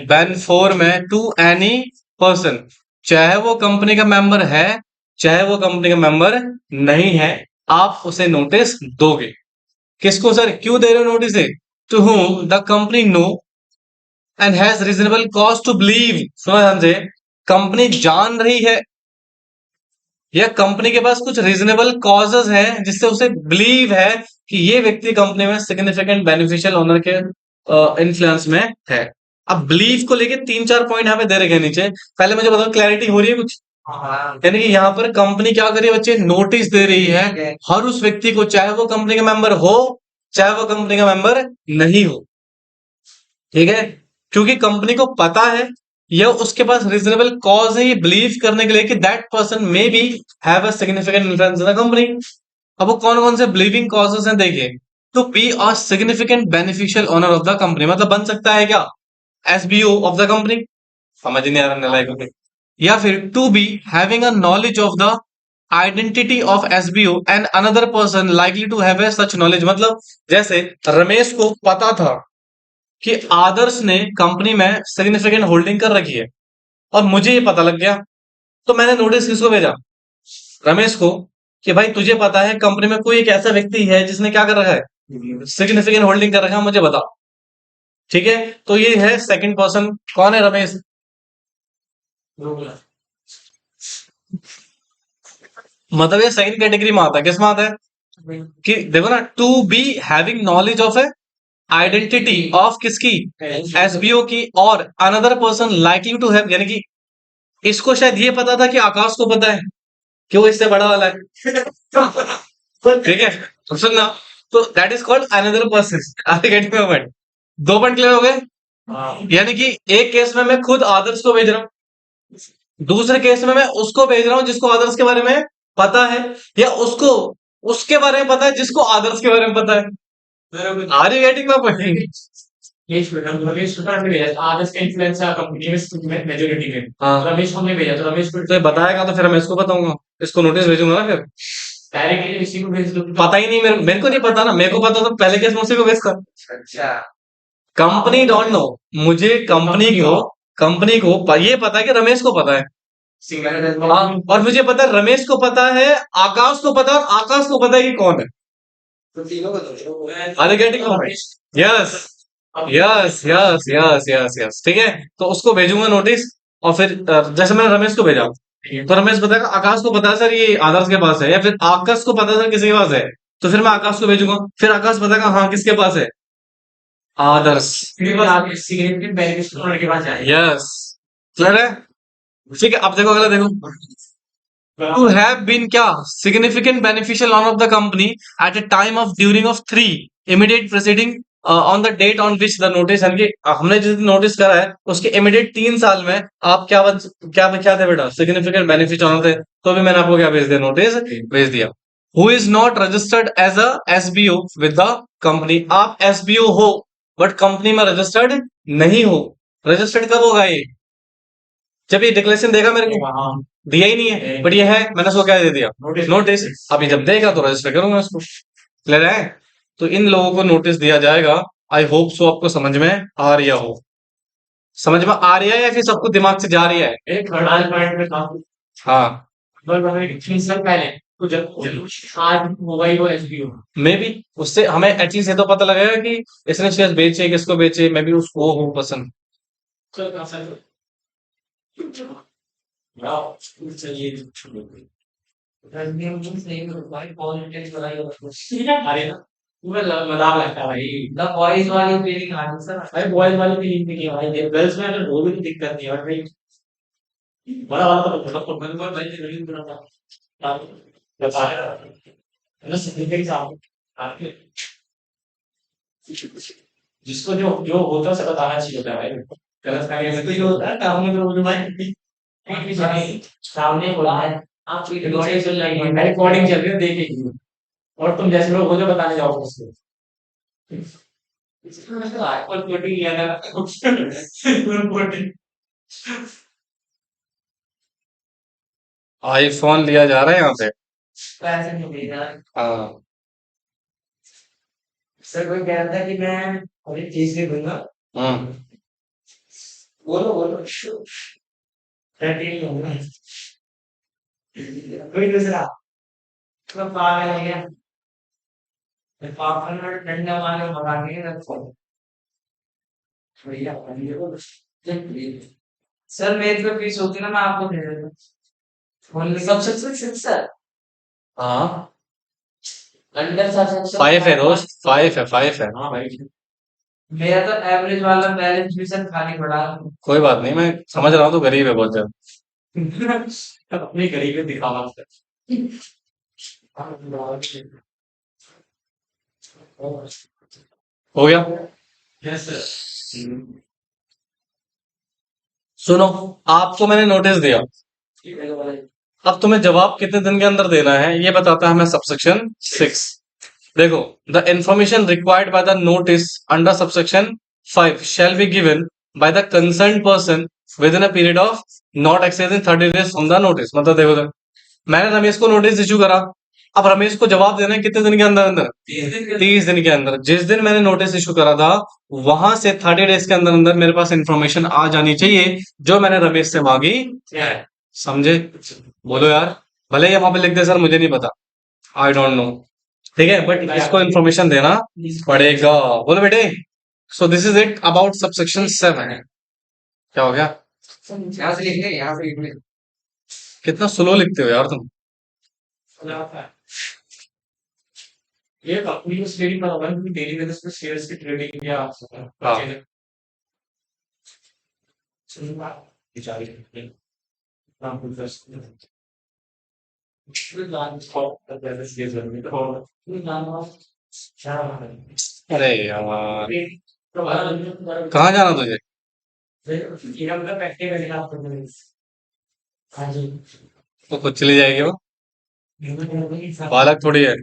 बैन 4 में टू एनी पर्सन, चाहे वो कंपनी का मेंबर है चाहे वो कंपनी का मेंबर नहीं है, आप उसे नोटिस दोगे। किसको सर? क्यों दे रहे हो notice? To whom the company know and has reasonable cause to believe. सुना ध्यान से, कंपनी जान रही है या कंपनी के पास कुछ रीजनेबल कॉजेज हैं जिससे उसे बिलीव है कि ये व्यक्ति कंपनी में सिग्निफिकेंट बेनिफिशियल ओनर के इन्फ्लुएंस में है। अब बिलीव को लेके 3-4 पॉइंट हमें दे रखे हैं नीचे। पहले मुझे बताओ क्लैरिटी हो रही है कुछ? यानी कि यहाँ पर कंपनी क्या कर रही है बच्चे? नोटिस दे रही है हर उस व्यक्ति को, चाहे वो कंपनी का मेंबर हो चाहे वो कंपनी का मेंबर नहीं हो। ठीक है? क्योंकि कंपनी को पता है या उसके पास रीजनेबल कॉज है ये बिलीव करने के लिए कि that person may be have a significant influence in the company. अब वो कौन कौन से बिलीविंग कॉजेस हैं देखिए। To be a significant beneficial owner of the company, मतलब बन सकता है क्या? SBO of the company. समझ ही नहीं आ रहा नालायकों के। या फिर to be having a knowledge of the identity of SBO and another person likely to have a such knowledge, मतलब जैसे रमेश को पता था कि आदर्श ने कंपनी में सिग्निफिकेंट होल्डिंग कर रखी है और मुझे ये पता लग गया, तो मैंने नोटिस किसको भेजा? रमेश को, कि भाई तुझे पता है कंपनी में कोई एक ऐसा व्यक्ति है जिसने क्या कर रखा है? सिग्निफिकेंट होल्डिंग कर रखा है, मुझे बता। ठीक है? तो ये है सेकंड पर्सन। कौन है? रमेश। मतलब ये सेकंड कैटेगरी में आता है। किस में आता है? कि देखो ना, to be having knowledge of a identity of किसकी? एसबीओ की। और another person likely to have, यानी कि इसको शायद ये पता था कि आकाश को पता है कि वो इससे बड़ा वाला है। ठीक है? तो सुनना, तो that is called another person. Are you getting my point? 2 point clear हो गए? यानी कि एक केस में मैं खुद आदर्श को भेज रहा हूं, दूसरे केस में मैं उसको भेज रहा हूं जिसको आदर्श के बारे में पता है, या उसको उसके बारे में पता है जिसको आदर्श के बारे में पता है। Are you getting my point? Ramesh को हमने भेजा, आदर्श का इन्फ्लुएंस है कंपनी में मेजॉरिटी में। हाँ रमेश को हमने भेजा तो रमेश को तो ये बताएगा तो फिर मैं इसको बताऊंगा, इसको नोटिस भेजूंगा ना फिर। डायरेक्टली इसी को भेज दो। पता ही नहीं, मेरे मेरे को नहीं पता ना, मेरे को पता तो पहले केस में उसी को भेजता। अच्छा, कंपनी डोंट नो, मुझे कंपनी को ये पता है कि रमेश को पता है। हाँ, और मुझे पता है रमेश को पता है, आकाश को पता है, और आकाश को पता है कि कौन है। तो तीनों को दो। Are you getting my? Yes yes yes yes yes yes. ठीक है? तो उसको भेजूंगा नोटिस, और फिर जैसे मैंने रमेश को भेजा तो रमेश बताएगा आकाश को पता है सर ये आदर्श के पास है, या फिर आकाश को पता है सर किसी के पास है, तो फिर मैं आकाश को भेजूंगा, फिर आकाश बताएगा हाँ किसके पास है? आदर्श। सिग्निफिकेंट बेनिफिशियल होने के बाद जाएगा। यस क्लियर है? ठीक है, अब देखो अगला देखो। टू हैव बीन क्या? Significant beneficial on of the company at a time of during of 3 immediate preceding on the date on which the notice, यानी कि हमने जिस नोटिस करा है उसके इमीडिएट 3 साल में आप क्या थे बेटा? सिग्निफिकेंट बेनिफिशियल ऑनर थे, तो भी मैंने आपको क्या भेज दिया? नोटिस भेज दिया। Who is not registered as a SBO with the company. आप एसबीओ हो बट कंपनी में रजिस्टर्ड नहीं हो। रजिस्टर्ड कब होगा ये? जब ये डिक्लेरेशन देगा मेरे को। हाँ, दिया ही नहीं है बट ये है, मैंने उसको क्या दे दिया? नोटिस। अभी जब देगा तो रजिस्टर करूंगा उसको। क्लियर है? तो इन लोगों को नोटिस दिया जाएगा। आई होप सो आपको समझ में आ रहा हो। समझ में आ रहा है या फिर सबको दिमाग से जा रहा है? एक हड़ताल पॉइंट पे था। हाँ, पर हमें 3 साल पहले तो जब आज मोबाइल वो एसबीओ। मे बी उससे हमें एटलीस्ट ये तो पता लगेगा कि इसने शेयर बेचे, किसको बेचे, मे बी उसको हो पसंद। चल कहाँ से यार चलिए रजनी मुझे सही में भाई पॉलिटिक्स वाला ये अरे ना पूरा मजाक लगता है भाई द बॉयज वाली फीलिंग आ रही सर भाई बॉयज वाली फीलिंग नहीं है भाई गर्ल्स में अगर वो भी दिक्कत नहीं है और भाई बड़ा वाला तो मतलब मन को भाई फीलिंग बना था बता रहा है ना सर्टिफिकेट साहब आपके जिसको जो जो होता है उसे बताना चाहिए होता है भाई गलत कार्य में जो होता है काम में तो बोलो भाई सामने बोला है आप रिकॉर्डिंग चल रही है रिकॉर्डिंग चल रही है देखेगी और तुम जैसे लोग हो जो बताने जाओगे उसको आईफोन 14 लिया था आईफोन 14 आईफोन लिया जा रहा है यहाँ पे। पैसे नहीं दे रहा हाँ। सर कोई कह रहा था कि मैं अभी चीज भी दूंगा हम्म। बोलो बोलो थर्टीन होगा कोई दूसरा तो पागल है क्या पापा ने डंडा मारे भगा के रखो भैया सर मेरे पे फीस होती ना मैं आपको दे देता हूँ सब्सक्रिप्शन सर हाँ, अंडर सब्सक्रिप्शन 5 है दोस्त, 5 है, 5 है। हाँ भाई मेरा तो एवरेज वाला बैलेंस भी सर खाली पड़ा है। कोई बात नहीं, मैं समझ रहा हूँ, तो गरीब है बहुत ज्यादा। अपनी गरीबी दिखावा हो गया? यस सर सुनो, आपको मैंने नोटिस दिया। अब तुम्हें जवाब कितने दिन के अंदर देना है ये बताता है हमें सबसेक्शन 6। देखो, the information required by the notice under subsection 5 shall be given by the concerned person within a period of not exceeding 30 days from the notice। मतलब देखो तो, मैंने रमेश को नोटिस इशू करा। अब रमेश को जवाब देना है कितने दिन के अंदर अंदर? 30 दिन के अंदर। जिस दिन मैंने नोटिस इशू करा था वहां से 30 डेज के अंदर अंदर मेरे पास इंफॉर्मेशन आ जानी चाहिए जो मैंने रमेश से मांगी है। समझे? बोलो यार। भले ही वहां पे लिख दे सर मुझे नहीं पता, आई डोंट नो, ठीक है, बट इसको इन्फॉर्मेशन देना पड़ेगा। बोलो बेटे। सो this is it about subsection 7। क्या हो गया? यहाँ से लिख ले यहाँ से लिख ले कितना स्लो लिखते हो यार तुम। ये अपनी को ट्रेडिंग का होगा क्योंकि डेली बेसिस पे शेयर्स की ट्रेडिंग या हाँ। बेचारे नाम कुछ अरे यार, कहाँ जाना तुझे? हाँ जी तो खुद चली जाएगी वो, बालक थोड़ी है।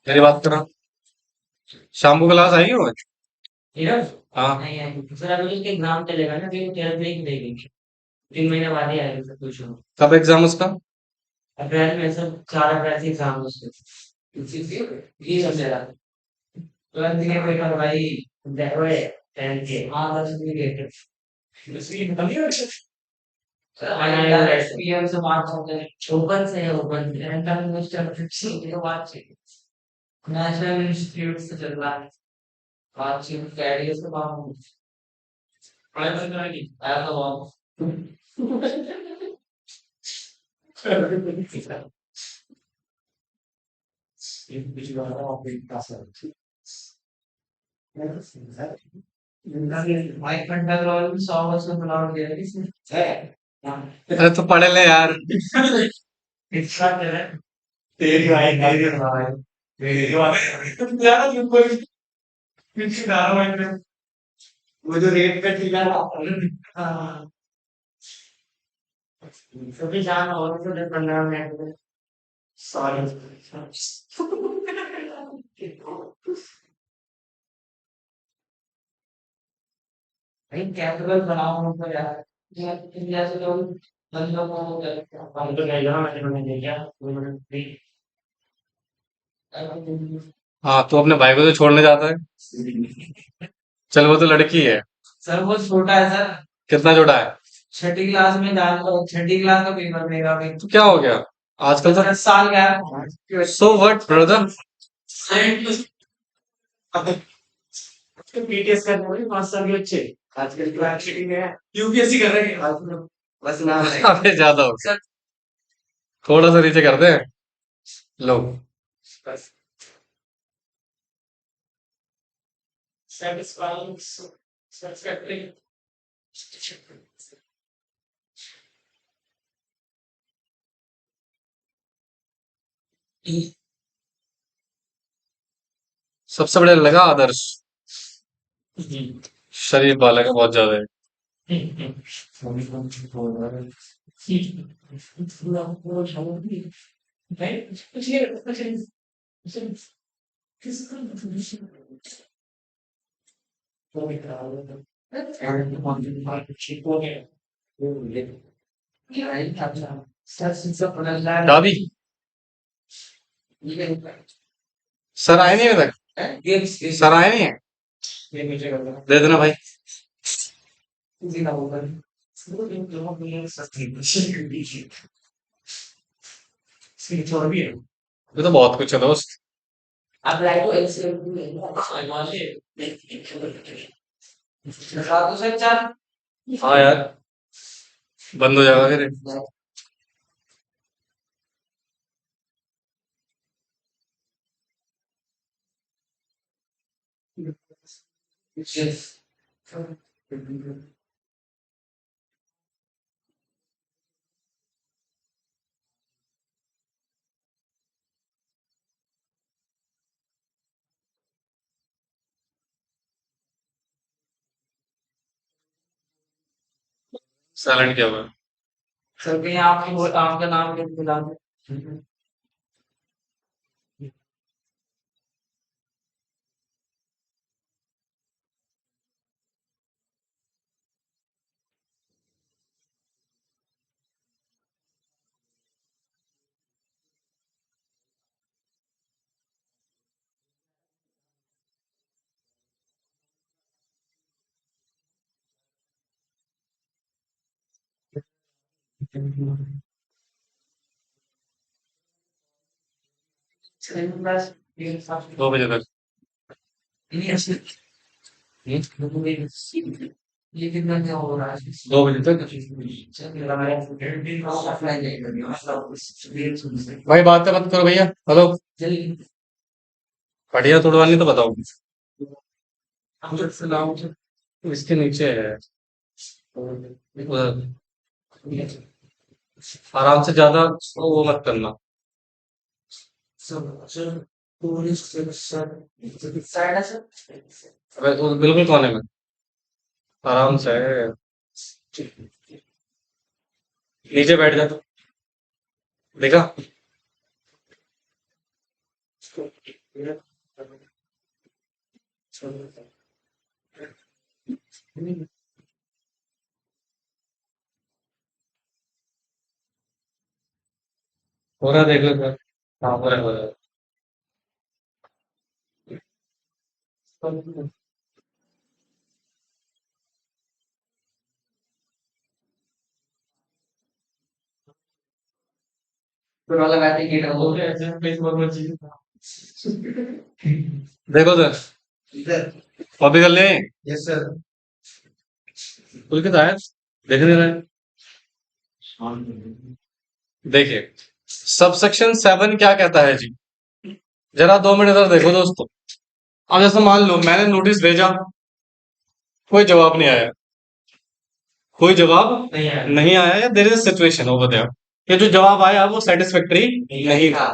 मेरी बात करो। शाम को क्लास आएगी वो? हाँ। नहीं आएगी दूसरा अभी उसके एग्जाम चलेगा ना फिर 12th में ही देगी 3 महीने बाद ही आएगा सब कुछ कब एग्जाम उसका? अप्रैल में सब 4 अप्रैल से एग्जाम उसके ये सब चला तुरंत दिए पेपर भाई देखो 10 के हाँ 10 इसकी खत्म नहीं हो रही पीएम से बात करते हैं ओपन से है ओपन से इंटरनेशनल फिक्सिंग की बात चाहिए नेशनल इंस्टीट्यूट से चल रहा है बातचीत कैरियर से बात पढ़ाई बंद कराएगी आया तो बात माइक घंटा करो 100 वर्ष में बुलाओ दिया किसने है अरे तो पढ़ ले यार। इतना है तेरी भाई तेरी भाई तुम ज्यादा क्यों कोई किसी धारावाहिक में वो जो रेट पे ठीक है हाँ सभी जान और तो 15 मिनट में सॉरी भाई कैपिटल बनाओ तो यार इंडिया से लोग बंदों को हम तो नहीं जाना मैंने नहीं किया हाँ, तू अपने भाई को तो छोड़ने जाता है। चल, वो तो लड़की है। सर वो छोटा है सर कितना छोटा है? छठी क्लास में डाल दो छठी क्लास का पेपर देगा अभी तो क्या हो गया? आजकल तो 10 साल का है सो व्हाट ब्रदर। बीटीएस करने वाले 5 साल के बच्चे आजकल यूनिवर्सिटी में यूपीएससी कर रहे हैं बस नाम है अबे ज्यादा हो गया। थोड़ा सा नीचे करते हैं। लो। बस satisfying satisfactory सबसे बढ़िया लगा आदर्श। शरीफ बालक है बहुत ज्यादा है। चाबी। सर आए नहीं अभी तक? सर आए नहीं है? दे देना भाई। ये तो बहुत कुछ है दोस्त। आप लाइट को सर चार हाँ यार, बंद हो जाएगा फिर। Yes. साइलेंट क्या हुआ? सर कहीं आपका नाम लिख दिला दो बस 2 बजे तक। ये कितना क्या हो रहा है 2 बजे तक। ऑफलाइन भाई बातें मत करो भैया। हेलो। जल्दी बढ़िया तोड़वानी तो बताओ। सलाम इसके नीचे है। उधर। आराम से, ज्यादा वो मत करना। साइड है सर बिल्कुल कोने में। आराम से। नीचे बैठ जा तू। देखा? हो रहा देख लो सर। हाँ, हो रहा। फिर वाला बैटिंग हीट हो देखो सर। इधर कॉपी कर ले। यस सर खुल के तो आया। देख नहीं रहा है। देखिए, सबसेक्शन 7 क्या कहता है जी? जरा 2 मिनट इधर देखो दोस्तों। अब जैसे मान लो मैंने नोटिस भेजा, कोई जवाब नहीं आया। कोई जवाब नहीं है नहीं आया या there is a situation over there. ये जो जवाब आया वो सेटिस्फैक्टरी नहीं था।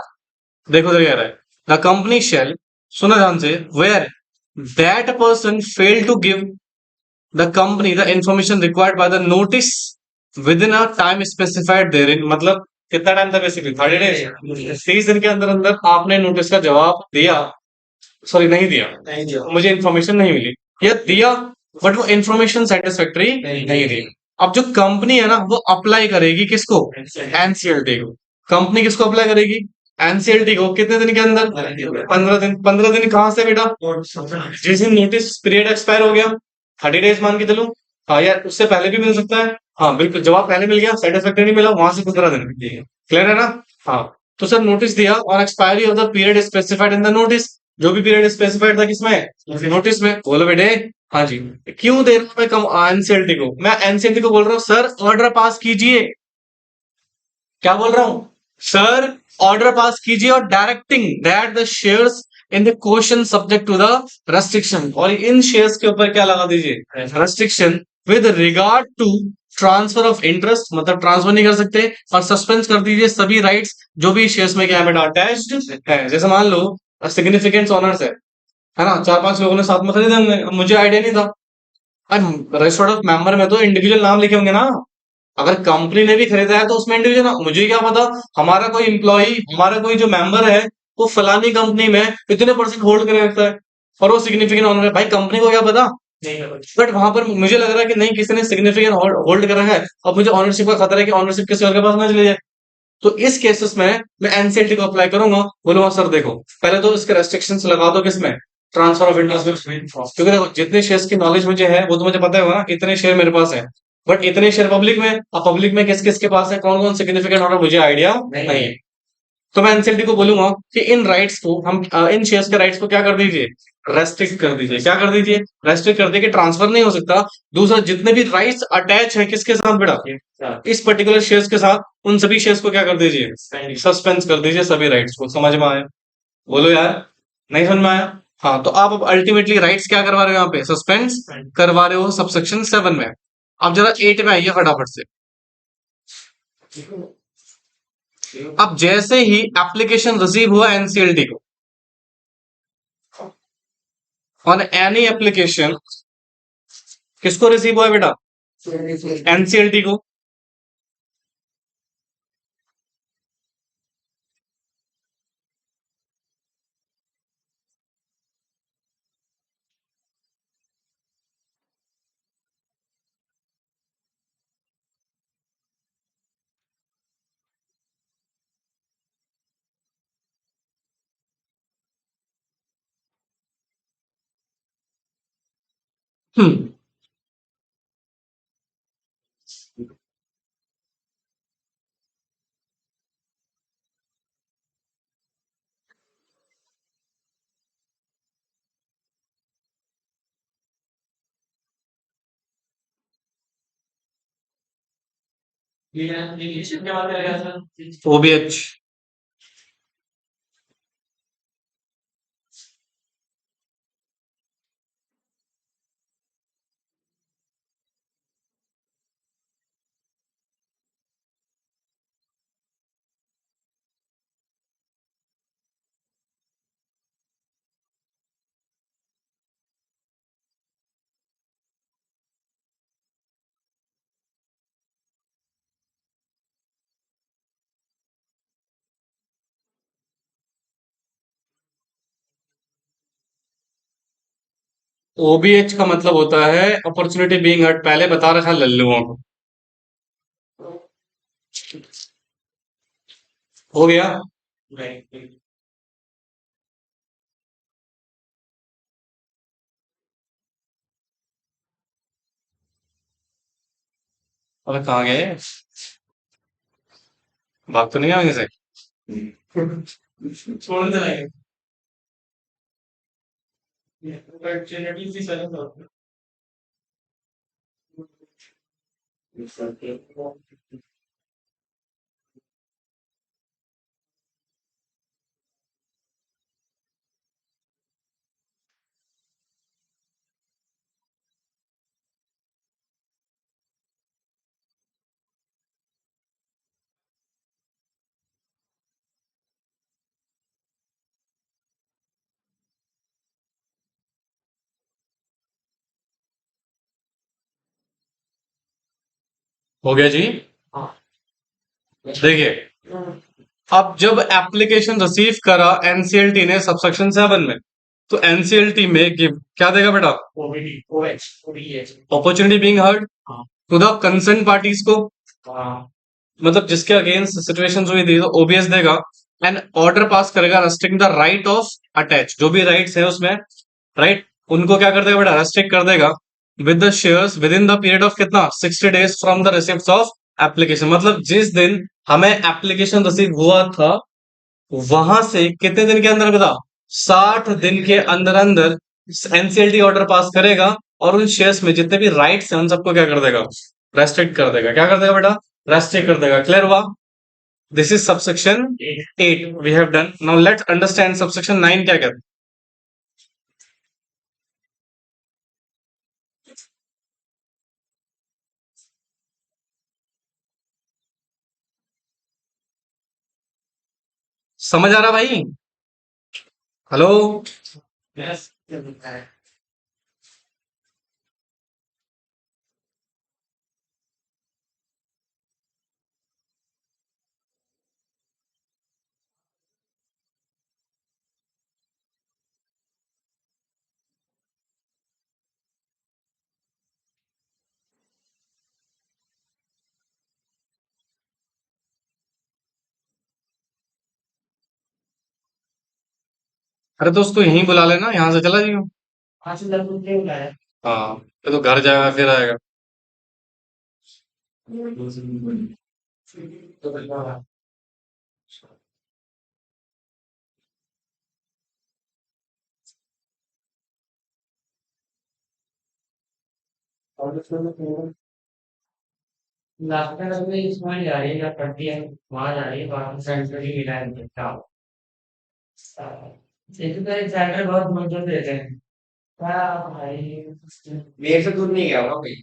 देखो तो कह रहा है द कंपनी शेल, सुना ध्यान से, where that person fail to give the company the information required by the notice within a time specified therein. मतलब कितना टाइम था बेसिकली 30 डेज। 30 दिन के अंदर अंदर आपने नोटिस का जवाब दिया, सॉरी नहीं दिया, मुझे इन्फॉर्मेशन नहीं मिली, या दिया बट वो इन्फॉर्मेशन सेटिस्फैक्टरी नहीं थी। अब जो कंपनी है ना वो अप्लाई करेगी किसको? एनसीएलटी को। कंपनी किसको अप्लाई करेगी? एनसीएलटी को। कितने दिन के अंदर? 15 दिन। 15 दिन कहाँ से बेटा? जिस दिन नोटिस पीरियड एक्सपायर हो गया, 30 डेज मान के चलूं। हाँ यार, उससे पहले भी मिल सकता है। हाँ बिल्कुल, जवाब पहले मिल गया, सेटिस्फैक्टरी नहीं मिला, वहां से 15 दिन। क्लियर है ना? हाँ। तो सर नोटिस दिया और expiry of the period specified in the notice. जो भी पीरियड स्पेसिफाइड था किसमें? नोटिस में। बोलो बेटे। हाँ जी। क्यों दे रहा हूं मैं कम एनसीएलटी को? मैं एनसीएलटी को बोल रहा हूँ सर ऑर्डर पास कीजिए। क्या बोल रहा हूं? सर ऑर्डर पास कीजिए और directing that the shares in the question subject to the restriction, और इन शेयर्स के ऊपर क्या लगा दीजिए? Restriction with regard to transfer of interest, मतलब ट्रांसफर नहीं कर सकते, और सस्पेंड कर दीजिए सभी राइट्स जो भी शेयर्स में क्या है बेटा? अटैच्ड है। जैसे मान लो सिग्निफिकेंट ऑनर्स है ना, 4-5 लोगों ने साथ में खरीदे होंगे, अब मुझे आइडिया नहीं था। रजिस्टर्ड ऑफ मेंबर में तो इंडिविजुअल नाम लिखे होंगे ना। अगर कंपनी ने भी खरीदा है तो उसमें इंडिविजुअल नाम, मुझे क्या पता हमारा कोई इम्प्लॉई, हमारा कोई जो मेंबर है वो फलानी कंपनी में इतने परसेंट होल्ड करे रखता है और वो सिग्निफिकेंट ऑनर है। भाई कंपनी को क्या पता? बट वहां पर मुझे लग रहा है कि नहीं, किसी ने सिग्निफिकेंट होल्ड कर रखा है, अब मुझे ऑनरशिप का खतरा है कि ऑनरशिप किसी और के पास ना चले जाए। तो इस केसेस में मैं एनसीएलटी को अप्लाई करूंगा, बोलूंगा सर देखो पहले तो इसके रेस्ट्रिक्शंस लगा दो किसमें? ट्रांसफर ऑफ इंटरेस्ट में। क्योंकि देखो जितने शेयर्स की नॉलेज मुझे है वो तो मुझे पता होगा ना, इतने शेयर मेरे पास है, बट इतने शेयर पब्लिक में, अब पब्लिक में किस किस के पास है, कौन कौन सिग्निफिकेंट ऑनर, मुझे आइडिया नहीं है। तो मैं एनसीएलटी को बोलूंगा कि इन राइट्स को हम इन शेयर्स के राइट्स को क्या कर दीजिए? रेस्ट्रिक्ट कर दीजिए। क्या कर दीजिए? रेस्ट्रिक्ट कर दीजिए कि ट्रांसफर नहीं हो सकता। दूसरा, जितने भी राइट्स अटैच है किसके साथ बेटा? इस पर्टिकुलर शेयर्स के साथ, उन सभी शेयर्स को क्या कर दीजिए? सस्पेंस कर दीजिए सभी राइट्स को। समझ में आया? बोलो यार। नहीं समझ में आया? हाँ, तो आप अब अल्टीमेटली राइट्स क्या करवा रहे हो? यहाँ पे सस्पेंस करवा रहे हो सबसेक्शन 7 में। अब जरा 8 में आइए फटाफट से। अब जैसे ही एप्लीकेशन रिसीव हुआ एनसीएलटी को, ऑन एनी एप्लीकेशन, किसको रिसीव हुआ है बेटा? एनसीएलटी को। हम्म। ओबीएच। ओबीएच का मतलब होता है अपॉर्चुनिटी बीइंग हर्ट, पहले बता रखा है लल्लुओं को। हो गया? अबे कहाँ गए? भाग तो नहीं आगे से? छोड़ दे रहे हो गया जी। देखिए अब जब एप्लीकेशन रिसीव करा एनसीएलटी ने सबसेक्शन 7 में, तो एनसीएलटी में गिव क्या देगा बेटा? ओबीडी ओएच ओडीएच। अपॉर्चुनिटी बीइंग हर्ड हाँ टू द कंसर्न पार्टीज को, हाँ मतलब जिसके अगेंस्ट सिचुएशंस हुई थी, तो ओबीएस देगा एंड ऑर्डर पास करेगा restricting the right of attach, जो भी राइट्स है उसमें, राइट, उनको क्या कर देगा बेटा? रेस्ट्रिक्ट कर देगा with the shares with in the period of कितना? 60 days from the receipt of application. मतलब जिस दिन हमें एप्लीकेशन रिसीव हुआ था, वहां से कितने दिन के अंदर बता? 60 दिन के अंदर अंदर एनसीएलटी ऑर्डर पास करेगा और उन शेयर्स में जितने भी राइट्स हैं उन सबको क्या कर देगा? रेस्ट्रिक्ट कर देगा। क्या कर देगा बेटा? रेस्ट्रिक्ट कर देगा। क्लियर हुआ? This is subsection 8 we have done. Now let's understand subsection 9 क्या कहते हैं। समझ आ रहा भाई? हेलो? यस। अरे तो उसको यहीं बुला लेना, यहाँ से चला जाइयो। आज लगभग क्या बुलाया? हाँ, फिर तो घर जाएगा फिर आएगा। तो बता। और उसमें लास्ट में इसमें जा रही है या पढ़ती है वहां जा रही है वहां सेंचुरी मिला है क्या? लेकिन तो सेंटर बहुत मजबूत देते हैं। क्या भाई मेरे से दूर नहीं गया होगा कोई।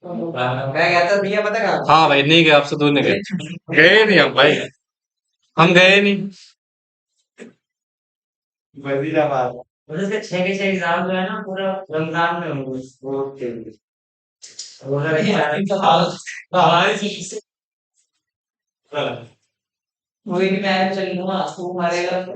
मैं गया था भैया पता कहाँ? हाँ भाई, नहीं गए, आपसे दूर नहीं गए। गए नहीं हम भाई, हम गए नहीं। वजीराबाद। मतलब उसके 6 के 6 एग्जाम जो है ना पूरा रमजान में होंगे वो के लिए। उधर हमारी चीज से वही मैं चल लूंगा तू मारेगा तो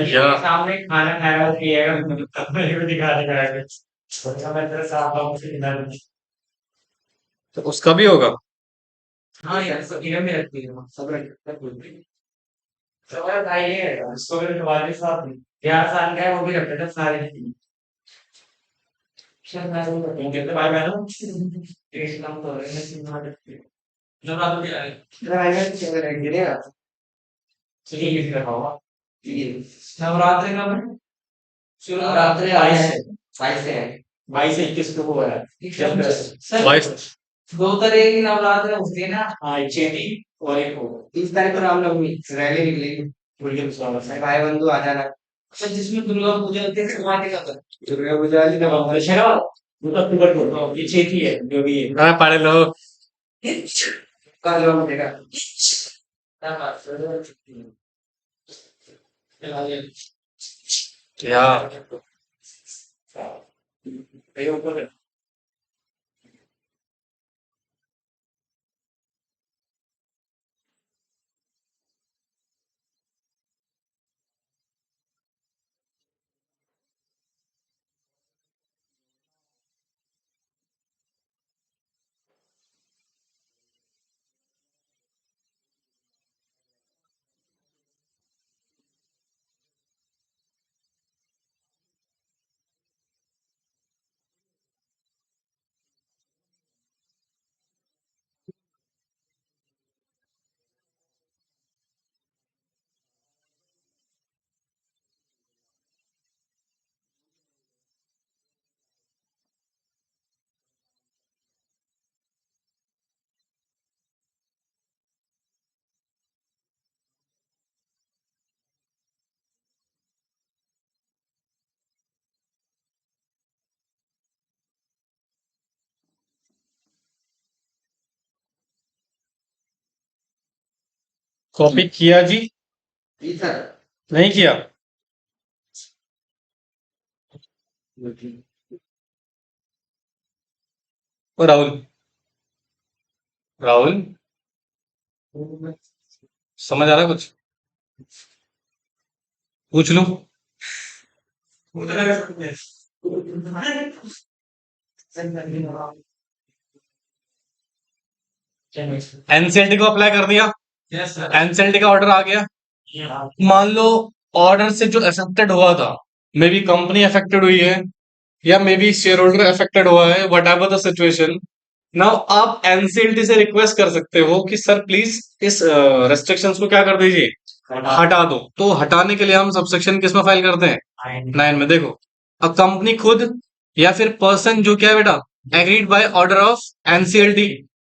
या सामने खाना खाएगा पिएगा मेरे को दिखा देगा सोचा मैं तेरे साथ आऊं से इधर। तो उसका भी होगा। हाँ यार सब इधर में रखती है सब रखता है कुछ भी। तो यार भाई ये है उसको भी तुम्हारे साथ 11 साल का है वो भी रखते थे सारे। शायद मैं वो कहते भाई बहनों एक काम तो है मैं सिनेमा देखती हूँ। जब रात को आए भाई मैं चले रहेंगे रे यार। चलिए ये कर पाऊंगा ये नवरात्रि का मैं नवरात्रि 22 से है 22 से 21 को है सर। 22। 2 तरह की नवरात्र होती है ना। हाँ एक चैती और एक वो 30 तारीख को रामनवमी रैली निकलेगी पूरी के विश्वास है भाई बंधु आ जाना। सर जिसमें दुर्गा पूजा होती है समाधि का कर दुर्गा पूजा वाली नवंबर दशहरा वो तो अक्टूबर को तो ये चैती है जो भी है। हाँ, पढ़े लो। कल लोग मिलेगा क्या बात है? या ये ऊपर है। कॉपी किया जी? सर नहीं किया? ओ राहुल, राहुल, समझ आ रहा है कुछ? पूछ लूं? एनसीएलटी को अप्लाई कर दिया, एनसीएलटी का ऑर्डर आ गया। मान लो ऑर्डर से जो अफेक्टेड हुआ था, मे बी कंपनी अफेक्टेड हुई है या may be share holder affected हुआ है, what ever the situation. Now आप एनसीएलटी से रिक्वेस्ट कर सकते हो कि सर प्लीज इस रेस्ट्रिक्शंस को क्या कर दीजिए, हटा दो। तो हटाने के लिए हम सबसेक्शन किस में फाइल करते हैं? 9 में। देखो, अ कंपनी खुद या फिर पर्सन जो क्या है बेटा, agreed by order of NCLT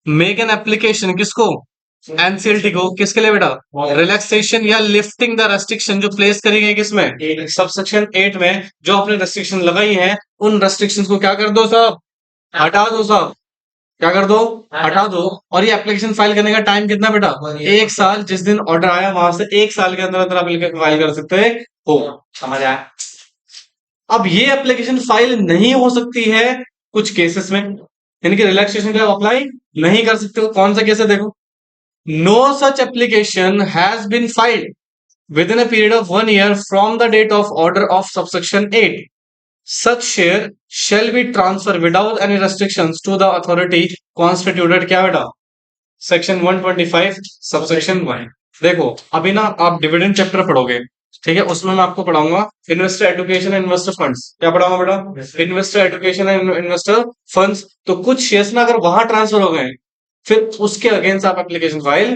make an application, किसको? एनसीएलटी को। किसके लिए बेटा? रिलैक्सेशन या लिफ्टिंग द रेस्ट्रिक्शन जो प्लेस करी गई किसमें? सबसेक्शन 8 में। जो आपने रेस्ट्रिक्शन लगाई है उन रेस्ट्रिक्शंस को क्या कर दो साहब? हटा दो साहब। क्या कर दो? हटा दो। और ये एप्लीकेशन फाइल करने का टाइम कितना बेटा? 1 साल। जिस दिन ऑर्डर आया वहां से 1 साल के अंदर अंदर एप्लीकेशन फाइल कर सकते हो। समझ आया? अब ये एप्लीकेशन फाइल नहीं हो सकती है कुछ केसेस में, इनके रिलैक्सेशन का अप्लाई नहीं कर सकते हो। कौन सा केस है? देखो, no such application has been filed within a period of 1 year from the date of order of subsection 8. Such share shall be transferred without any restrictions to the authority constituted क्या बेटा? Section 125 subsection 1। देखो, अभी ना आप dividend chapter पढ़ोगे, ठीक है? उसमें मैं आपको पढ़ाऊंगा investor education and investor funds. क्या पढ़ाऊंगा बेटा? Investor education and investor funds. तो कुछ शेयर्स ना अगर वहां ट्रांसफर हो गए, फिर उसके अगेंस्ट आप एप्लीकेशन फाइल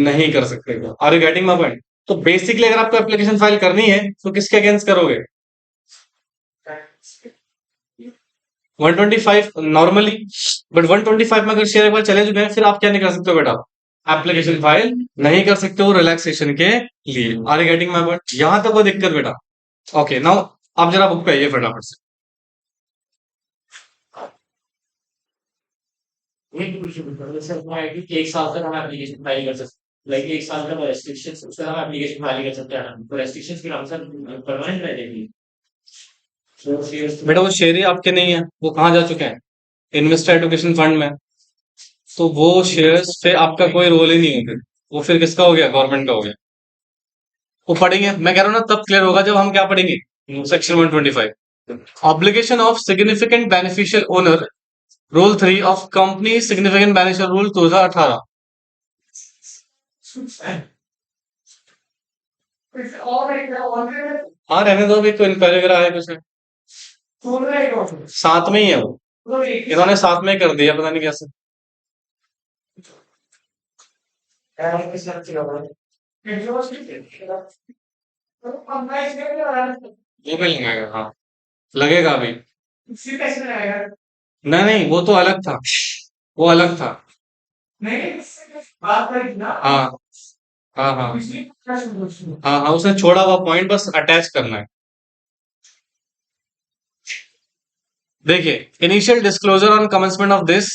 नहीं कर सकते। Are you getting my point? तो बेसिकली अगर आपको एप्लीकेशन फाइल करनी है तो किसके अगेंस्ट करोगे? 125 नॉर्मली। बट 125 में अगर शेयर एक बार चले चुके हैं, फिर आप क्या नहीं कर सकते हो बेटा? एप्लीकेशन फाइल नहीं कर सकते हो रिलैक्सेशन के लिए। Are you getting my point? यहां तक कोई दिक्कत बेटा? ओके, नाउ आप जरा बुक पे आइए फटाफट से। एक साल तक हम एप्लीकेशन फाइल कर सकते, लाइक 1 साल का रेस्ट्रिक्शंस, उससे हम एप्लीकेशन फाइल कर सकते हैं। तो रेस्ट्रिक्शंस के आंसर परमानेंट रहेगी। तो शेयर्स बेटा वो शेयर ही आपके नहीं है, वो कहाँ जा चुके हैं? इन्वेस्टर एडुकेशन फंड में। तो वो शेयर्स पे आपका कोई रोल ही नहीं है फिर। वो फिर किसका हो गया? गवर्नमेंट का हो गया। वो पढ़ेंगे, मैं कह रहा हूँ ना, तब क्लियर होगा जब हम क्या पढ़ेंगे? Section 125 obligation of significant beneficial owner, rule 3 of company significant beneficial rule 2018। हाँ रहने दो, अभी तो पैराग्राफ है कुछ है। साथ में ही है वो, इन्होंने साथ में कर दिया, पता नहीं कैसे। वो भी लगेगा, हाँ लगेगा अभी। नहीं नहीं, वो तो अलग था, वो अलग था। हाँ हाँ हाँ हाँ हाँ, उसने छोड़ा हुआ पॉइंट बस अटैच करना है। देखिए, initial disclosure on commencement of this,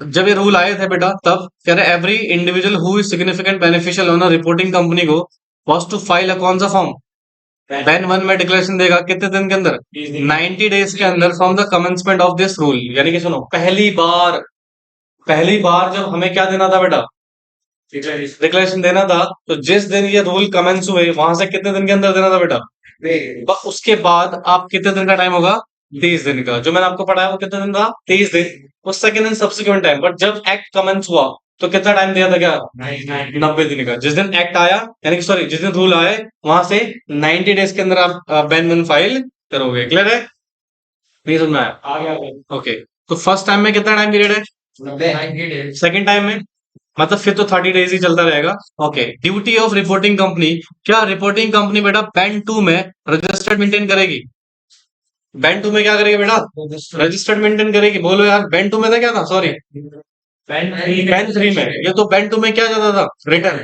जब ये रूल आए थे बेटा, तब कह रहे every individual who is significant beneficial owner reporting company को वॉज टू फाइल अ कौन सा फॉर्म? बैन 1 में डिक्लेरेशन देगा कितने दिन के अंदर? 90 डेज के अंदर from the commencement of this rule. यानी कि सुनो, पहली बार जब हमें क्या देना था बेटा? डिक्लेरेशन देना था। तो जिस दिन ये रूल कमेंस हुए वहां से कितने दिन के अंदर देना था बेटा? उसके बाद आप कितने दिन का टाइम होगा? 30 दिन का। जो मैंने आपको पढ़ाया वो कितने दिन था? 30 दिन। उस सेकेंड दिन सब्सिक्वेंट टाइम। बट जब एक्ट कमेंस हुआ तो कितना टाइम दिया था? क्या? 90 दिन का। जिस दिन एक्ट आया, यानी कि सॉरी, जिस दिन रूल आए वहां से 90 डेज के अंदर आप बैन 1 फाइल करोगे। क्लियर है? नहीं समझ में आया? ओके, तो फर्स्ट टाइम में कितना टाइम पीरियड है? 90 डेज। सेकेंड टाइम में मतलब फिर तो 30 डेज ही चलता रहेगा। Okay, duty of reporting company, क्या रिपोर्टिंग कंपनी बेटा बैन 2 में रजिस्टर्ड मेंटेन करेगी? बैन 2 में क्या करेगी बेटा? रजिस्टर्ड मेंटेन करेगी। बोलो यार, बैन 2 में था क्या था? सॉरी, बैन 3 में। ये तो बैन 2 में क्या जाता था? Return,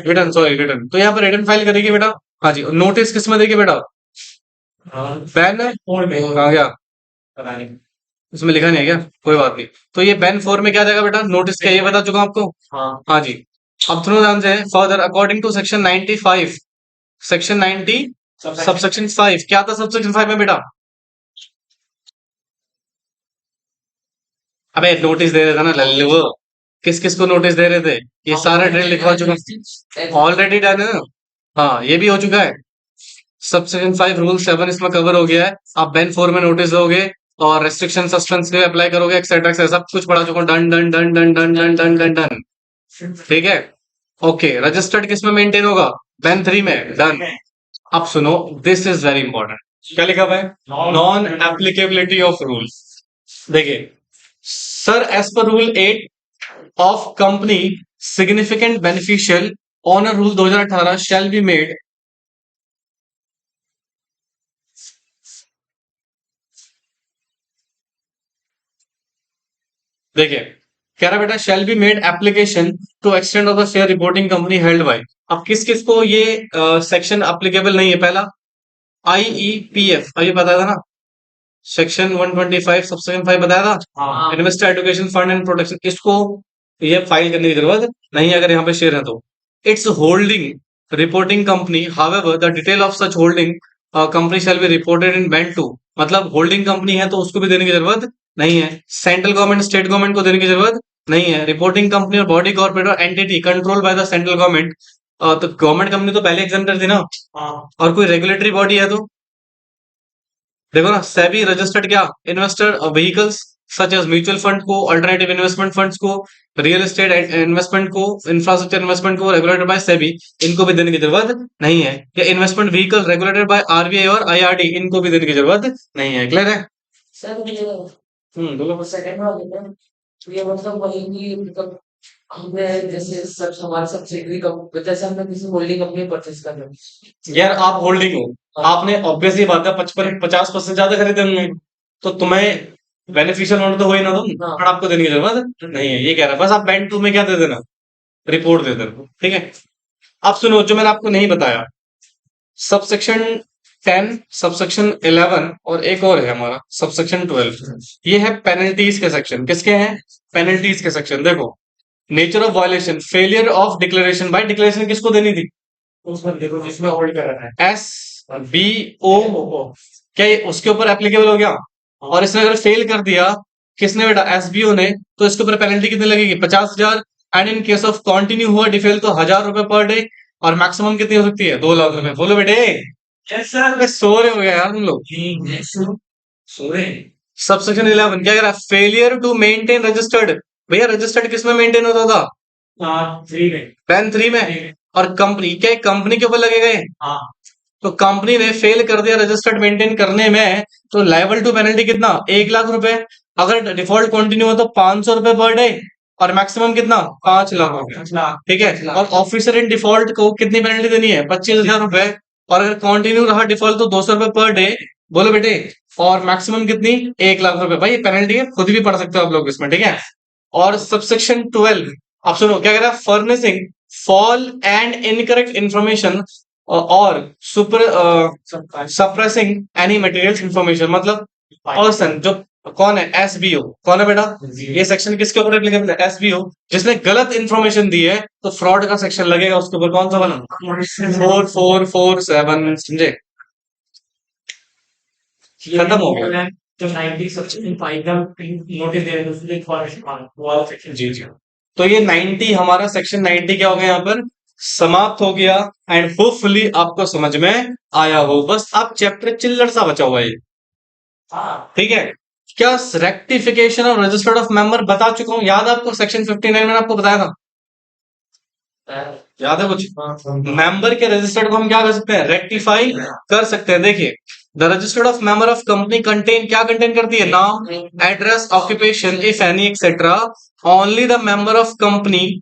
return sorry return. तो यहाँ पर रिटर्न फाइल करेगी बेटा। हाँ जी। नोटिस किस में देगी बेटा? बैन 4 में। कहा गया? पता नहीं, इसमें लिखा नहीं है क्या? कोई बात नहीं। तो ये बैन 4 में क्या जाएगा बेटा? नोटिस क्या, ये बता चुका आपको। हाँ जी। अब सुनो ध्यान से, further according to section 95, section 90 subsection 5, क्या था सबसेक्शन 5 में बेटा? अबे नोटिस दे रहे थे ना लल्लू, किस किस को नोटिस दे रहे थे, ये सारा ड्रिल लिखवा चुका ऑलरेडी डन है। हाँ ये भी हो चुका है। सबसेक्शन 5 रूल 7 इसमें कवर हो गया है। आप बेन 4 में नोटिस दोगे और रेस्ट्रिक्शन सस्पेंस के अप्लाई करोगे एक्सेट्रा एक्सेट्रा, सब कुछ पढ़ा चुका हूं। Done done done done done done done done done. ठीक है। ओके, रजिस्टर्ड किस में मेंटेन होगा? बेन 3 में। डन। अब सुनो, दिस इज वेरी इंपॉर्टेंट। क्या लिखा हुआ है? Non applicability of rule. देखिए sir, as per rule 8 of company significant beneficial owner rule 2018 shall be made. देखिए कह रहा बेटा shall be made application to extend of the share reporting company held by. अब किस किस को ये सेक्शन एप्लीकेबल नहीं है? पहला IEPF, ये बताया था ना, सेक्शन 125 सबसेक्शन 5 बताया था, हाँ investor education fund and protection, इसको ये फाइल करने की जरूरत नहीं है अगर यहाँ पे शेयर है तो। It's holding reporting company however the detail of such holding company shall be reported in Ben 2। मतलब होल्डिंग कंपनी है तो उसको भी देने की जरूरत नहीं है। सेंट्रल गवर्नमेंट स्टेट गवर्नमेंट को देने की जरूरत नहीं है। रिपोर्टिंग कंपनी और बॉडी कॉर्पोरेट और entity control by the central government, तो गवर्नमेंट कंपनी तो पहले एग्जाम्पटर थी ना, और कोई रेगुलेटरी बॉडी है तो देखो ना, सेबी रजिस्टर्ड क्या? Investor vehicles such as mutual fund को, अल्टरनेटिव इन्वेस्टमेंट फंड्स को, रियल एस्टेट इन्वेस्टमेंट को, इंफ्रास्ट्रक्चर इन्वेस्टमेंट को रेगुलेटेड बाय सेबी, इनको भी देने की जरूरत नहीं है। या investment vehicle regulated by RBI और IRD, इनको भी देने की जरूरत नहीं है। क्लियर है? सर ये बोलो। सेकंड वाले में तो ये मतलब वही कि मतलब हमने जैसे सब हमारे सब्सिडरी कंपनी, जैसे हमने किसी होल्डिंग कंपनी परचेज कर रहे यार आप होल्डिंग हो, आपने ऑब्वियसली बात है 50% ज्यादा खरीदे होंगे, तो तुम्हें बेनिफिशियल होना तो हो ही ना तुम, हाँ। पर आपको देने की जरूरत नहीं है, ये कह रहा है। बस आप बैंक 2 में क्या दे देना? रिपोर्ट दे देना। ठीक है। अब सुनो जो मैंने आपको नहीं बताया, सबसेक्शन 10, सबसेक्शन 11 और एक और है हमारा सबसेक्शन 12। ये है पेनल्टीज के सेक्शन। किसके हैं? पेनल्टीज के सेक्शन। देखो, nature of violation, failure of declaration. By declaration किसको देनी थी? उस बंदे को जिसमें होल्ड कर रहा है SBO, क्या ये उसके ऊपर एप्लीकेबल हो गया? और इसने अगर फेल कर दिया, किसने बेटा? SBO ने, तो इसके ऊपर पेनल्टी कितनी लगेगी? 50,000। And in case of continue हुआ डिफेल तो 1,000 रुपए पर डे, और मैक्सिमम कितनी हो सकती है? 2 लाख रुपए। बोलो बेटे। Yes sir. अबे सो रहे हो गया यार तुम लोग। सो रहे सबसेक्शन 11 क्या कह रहा है? Failure to maintain registered. भैया रजिस्टर्ड किस में मेंटेन होता था? पैन 3 में। और कंपनी, क्या कंपनी के ऊपर लगेगा ये? हाँ तो कंपनी ने फेल कर दिया रजिस्टर्ड मेंटेन करने में, तो लायबल टू पेनल्टी कितना? 1 लाख रुपए। अगर डिफॉल्ट कंटिन्यू हो तो 500 रुपए पर डे, और मैक्सिमम कितना? 5 लाख रुपए। ठीक है। और ऑफिसर इन डिफॉल्ट को कितनी पेनल्टी देनी है? 25,000 रुपए। और अगर कंटिन्यू रहा डिफॉल्ट तो 200 रुपए पर डे। बोलो बेटे। और मैक्सिमम कितनी? 1 लाख रुपए। भाई पेनल्टी है, खुद भी पढ़ सकते हो आप लोग इसमें। ठीक है। और सबसेक्शन 12, आप सुनो क्या कह रहा है? Furnishing false and incorrect information और super suppressing any material information. मतलब पर्सन जो, कौन है? SBO। कौन है बेटा? ये सेक्शन किसके ऊपर एप्लीकेबल है? SBO। जिसने गलत इंफॉर्मेशन दी है तो फ्रॉड का सेक्शन लगेगा उसके ऊपर। कौन सा वाला? 4447। समझे? खत्म हो गया। जो 90 सबसे फाइल का नोटिस दे रहे हैं उसमें इंफॉर्मेशन वो वाला सेक्शन। जी जी। तो ये 90 हमारा सेक्शन 90 क्या हो गया यहाँ पर? समाप्त हो गया। एंड होपफुली आपको समझ में आया हो। बस आप चैप्टर चिल्लर सा बचा हुआ है ये। हाँ ठीक है। क्या rectification of registered of member बता चुका हूं? याद है आपको? सेक्शन 59 में आपको बताया था। याद है कुछ? मेंबर के रजिस्टर्ड को हम क्या कर सकते हैं? रेक्टिफाई कर सकते हैं। देखिए, the registered of member of company contain, क्या कंटेन करती है? नाम, address, occupation if any etcetera. Only the member of company,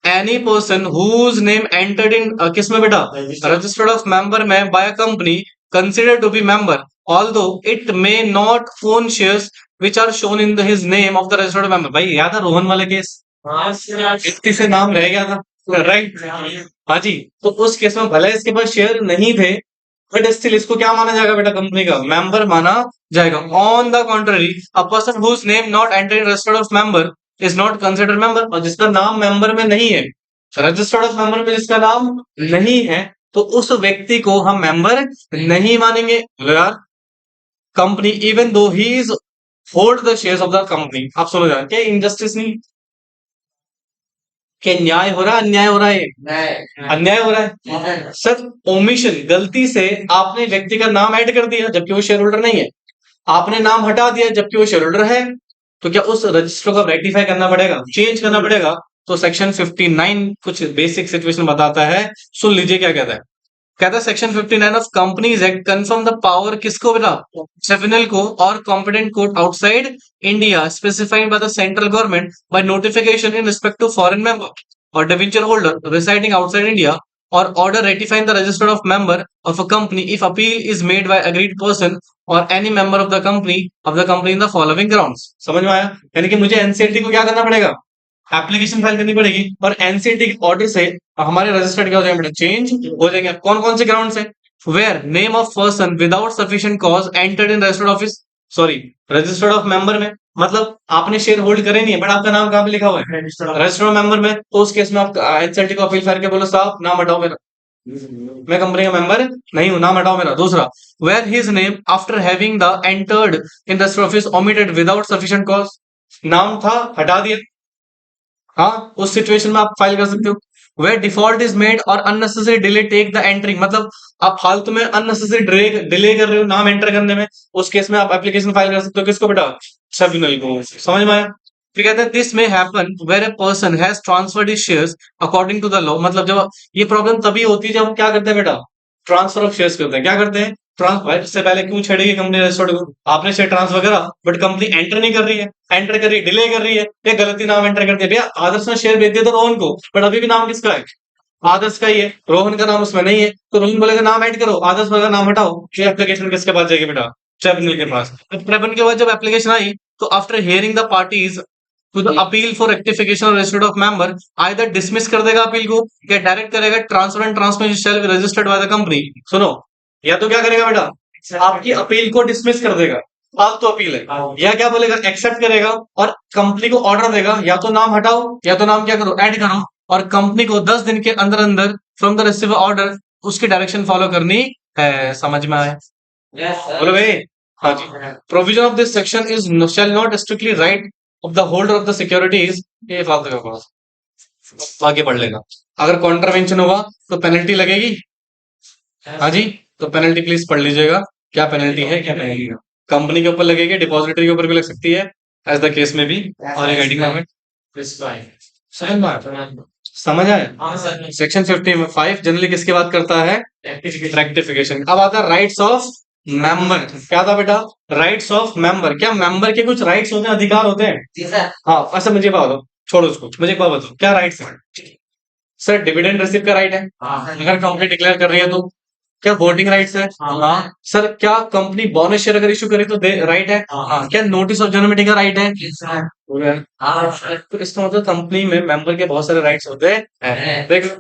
any person whose name entered in, किसमें बेटा? रजिस्टर्ड ऑफ मेंबर में by company consider to be member, although it may not own shares which are shown in his name of the registered member. भाई याद है रोहन वाला case? इतनी से नाम रह गया था, राइट? हाँ जी। तो उस केस में भले इसके पास शेयर नहीं थे, बट स्टिल इसको क्या माना जाएगा बेटा? कंपनी का मेंबर माना जाएगा। On the contrary, a person whose name not entered in registered of member is not considered member. और जिसका नाम मेंबर में नहीं है, रजिस्टर्ड ऑफ मेंबर में जिसका नाम नहीं है, तो उस व्यक्ति को हम मेंबर नहीं मानेंगे। यार company, even though he is hold the shares of the company. आप सुनो जान, क्या इनजस्टिस नहीं, क्या न्याय हो रहा है, अन्याय हो रहा है, अन्याय हो रहा है सर। ओमिशन, गलती से आपने व्यक्ति का नाम ऐड कर दिया जबकि वो शेयर होल्डर नहीं है, आपने नाम हटा दिया जबकि वो शेयर होल्डर है, तो क्या उस रजिस्टर को रेक्टिफाई करना पड़ेगा, चेंज करना पड़ेगा? तो सेक्शन 59 कुछ बेसिक सिचुएशन बताता है, सुन लीजिए क्या कहता है। कहता है section 59 of companies act confirm the power किसको बेटा, ट्रिब्यूनल को और competent court outside India specified by the central government by notification in respect to foreign member और debenture holder residing outside India or order ratifying the register of member of a company if appeal is made by agreed person or any member of the company in the following grounds। समझ में आया? यानी कि मुझे NCLT को क्या करना पड़ेगा, एप्लीकेशन फाइल करनी पड़ेगी, और एनसीएलटी के ऑर्डर से हमारे रजिस्टर्ड क्या हो जाएंगे, चेंज हो जाएंगे। कौन कौन से ग्राउंड से? Where name of person without sufficient cause entered in registered office, sorry registered of member में, मतलब आपने शेयर होल्ड करे नहीं है बट आपका नाम कहाँ पे लिखा हुआ है, रजिस्टर्ड ऑफ मेंबर में, तो उस केस में आप एनसीएलटी को अपील करके बोलो साहब नाम हटाओ मेरा, मैं कंपनी का मेंबर नहीं हूं, नाम हटाओ मेरा। दूसरा, where his name after having the entered in the office omitted without sufficient cause, नाम था हटा दिया, हाँ उस सिचुएशन में आप फाइल कर सकते हो। वेयर डिफॉल्ट इज मेड और unnecessary delay take the entry, मतलब आप फालतू में अननेसेसरी डिले कर रहे हो नाम एंटर करने में, उस केस में आप एप्लीकेशन फाइल कर सकते हो, किसको बेटा, ट्रिब्यूनल को। समझ में आया? फिर कहते हैं दिस में happen where a person has transferred his shares according to the law, मतलब जब ये प्रॉब्लम तभी होती है जब हम क्या करते हैं बेटा, ट्रांसफर ऑफ शेयर्स करते हैं। क्या करते हैं, ट्रांसफर से पहले क्यों छेड़ेगी कंपनी रजिस्टर्ड को, आपने शेयर ट्रांसफर करा बट कंपनी एंटर नहीं कर रही है, एंटर कर रही है, डिले कर रही है, या गलती नाम एंटर कर दिया, भैया आदर्श ने शेयर बेच दिया था रोहन को बट अभी भी नाम किसका है, आदर्श का ही है, रोहन का नाम उसमें नहीं है, तो रोहन बोलेगा नाम ऐड करो, आदर्श बोलेगा नाम हटाओ, ये एप्लीकेशन किसके पास जाएगी बेटा, ट्रिब्यूनल के पास। ट्रिब्यूनल के बाद जब एप्लीकेशन आई तो after hearing the parties to the appeal for rectification और registered of member, either dismiss कर देगा अपील को या डायरेक्ट करेगा transfer and transmission shall be registered by the company. सुनो, या तो क्या करेगा बेटा, आपकी अपील को डिसमिस कर देगा, आप तो अपील है, या क्या बोलेगा, एक्सेप्ट करेगा और कंपनी को ऑर्डर देगा या तो नाम हटाओ या तो नाम क्या करो, ऐड करो, और कंपनी को 10 दिन के अंदर अंदर फ्रॉम द रिसीवर ऑर्डर उसकी डायरेक्शन फॉलो करनी है। समझ में आए? बोलो भाई। हाँ जी। Provision of this section is shall not strictly right of the holder of the securities, ये फालतू का पास आगे पढ़ लेना। अगर कॉन्ट्रवेंशन हुआ तो पेनल्टी लगेगी, हाँ जी, तो पेनल्टी प्लीज पढ़ लीजिएगा, क्या पेनल्टी है क्या पेनल्टी है, कंपनी के ऊपर लगेगी, डिपॉजिटरी के ऊपर भी लग सकती है एज द केस में भी, और एक आईडी में। समझ आया? सेक्शन 55 जनरली किसकी बात करता है, रेक्टिफिकेशन। अब आता है राइट्स ऑफ मेंबर, क्या था बेटा, राइट्स ऑफ मेंबर। क्या मेंबर के कुछ राइट्स होते हैं, अधिकार होते हैं? हाँ, अच्छा मुझे बात बताओ, छोड़ो उसको, मुझे एक बात बताओ, क्या राइट्स है? सर डिविडेंड रिसीव का राइट है, अगर कंपनी डिक्लेयर कर रही है तो। क्या वोटिंग राइट्स है? हाँ। सर क्या कंपनी बोनस शेयर अगर इशू करे तो राइट है? हाँ। क्या नोटिस ऑफ जनरल मीटिंग का राइट है? तो इसका मतलब कंपनी में मेंबर के बहुत सारे राइट्स होते हैं। देख,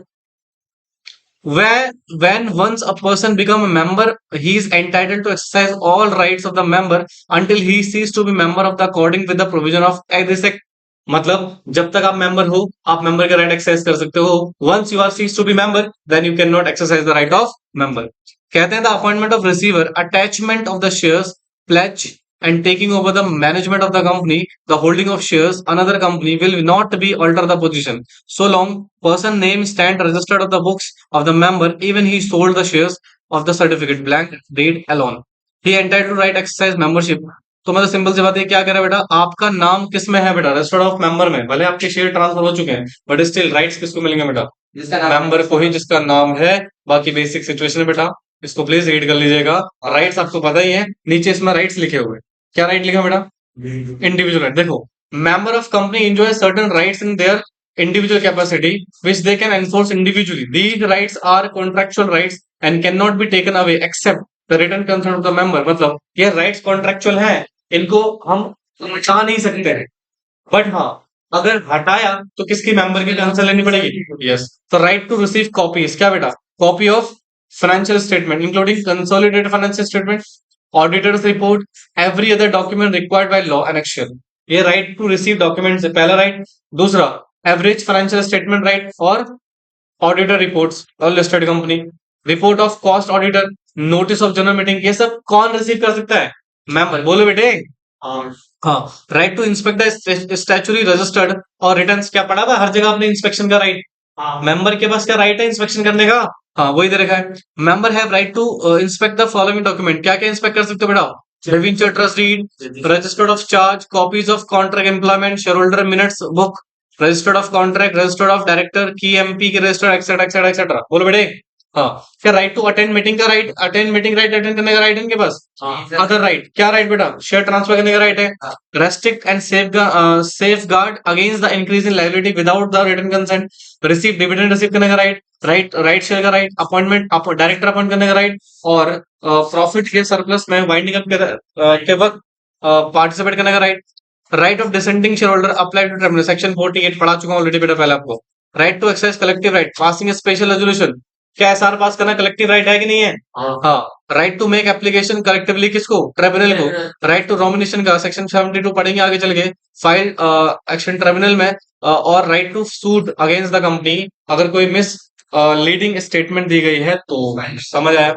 when once a person become a member, he is entitled to exercise all rights of the member until he cease to be member of the according with the provision of this act। मतलब जब तक आप member हो आप member के right exercise कर सकते हो, once you are cease to be member then you cannot exercise the right of member. कहते हैं the appointment of receiver, attachment of the shares, pledge and taking over the management of the company, the holding of shares another company will not be alter the position so long person name stand registered of the books of the member even he sold the shares of the certificate blank deed alone he entitled to right exercise membership। तो मतलब simple सी बात है, क्या करें बेटा, आपका नाम किस में है बेटा, रजिस्टर्ड ऑफ मेंबर में, भले आपके शेयर ट्रांसफर हो चुके हैं बट स्टिल राइट्स किसको मिलेंगे बेटा, मेंबर को ही जिसका नाम है। बाकी बेसिक सिचुएशन है बेटा, इसको प्लीज रीड कर लीजिएगा। राइट्स आपको पता ही है, नीचे इसमें राइट्स लिखे हुए, क्या राइट लिखा बेटा, इंडिविजुअल राइट। देखो, member of company enjoy certain rights in their individual capacity which they can enforce individually, these rights are contractual rights and can not be taken away except the written consent of the member. मतलब ये rights contractual हैं, इनको हम हटा नहीं सकते हैं, but हाँ अगर हटाया तो किसकी, मेंबर की कंसेंट लेनी पड़ेगी। यस, तो राइट टू रिसीव कॉपीज, क्या बेटा, copy of financial statement including consolidated financial statement, auditors report, every other document required by law annexation. ये राइट टू रिसीव डॉक्यूमेंट से पहला राइट। दूसरा, एवरेज फाइनेंशियल स्टेटमेंट राइट और auditor reports और listed company, report of cost auditor, notice of general meeting, ये सब कौन receive कर सकता है, मेंबर। बोलो बेटे, हाँ, right to inspect the statutory registered और रिटर्न्स। क्या पढ़ा था हर जगह आपने इंस्पेक्शन का राइट? मेंबर के पास क्या राइट है इंस्पेक्शन करने का? हाँ, वही दे रखा है। Member have right to inspect the following document. क्या क्या इंस्पेक्ट कर सकते हो बेटा? Debenture trust deed, registered of charge, copies of contract employment, shareholder minutes book, registered of contract, registered of director K MP के registered etcetera etcetera etcetera. बोलो बेटे। हाँ, क्या राइट टू अटेंड मीटिंग का right, attend meeting right, attend करने का right है इनके पास? अदर राइट क्या राइट बेटा? शेयर ट्रांसफर करने का राइट है। Restrict and safeguard against the increase in liability without the written consent, receive dividend receive करने का राइट, राइट शेयर का राइट, अपॉइंटमेंट डायरेक्टर अपॉइंट करने का राइट, और प्रॉफिट के सरप्लस में वाइंडिंग अप के वक्त पार्टिसिपेट करने का right. Right of dissenting shareholder apply to tribunal, section 48 पढ़ा चुका हूं ऑलरेडी बेटा पहले आपको। Right to exercise collective right, passing a special resolution. क्या एसआर पास करना कलेक्टिव राइट है कि नहीं है? हाँ। Right to make application collectively किसको? ट्रिब्यूनल को। राइट टू नॉमिनेशन का सेक्शन 72 पढ़ेंगे आगे चल के, फाइल एक्शन ट्रिब्यूनल में। और right to suit against the company अगर कोई मिस लीडिंग स्टेटमेंट दी गई है तो। समझ आया?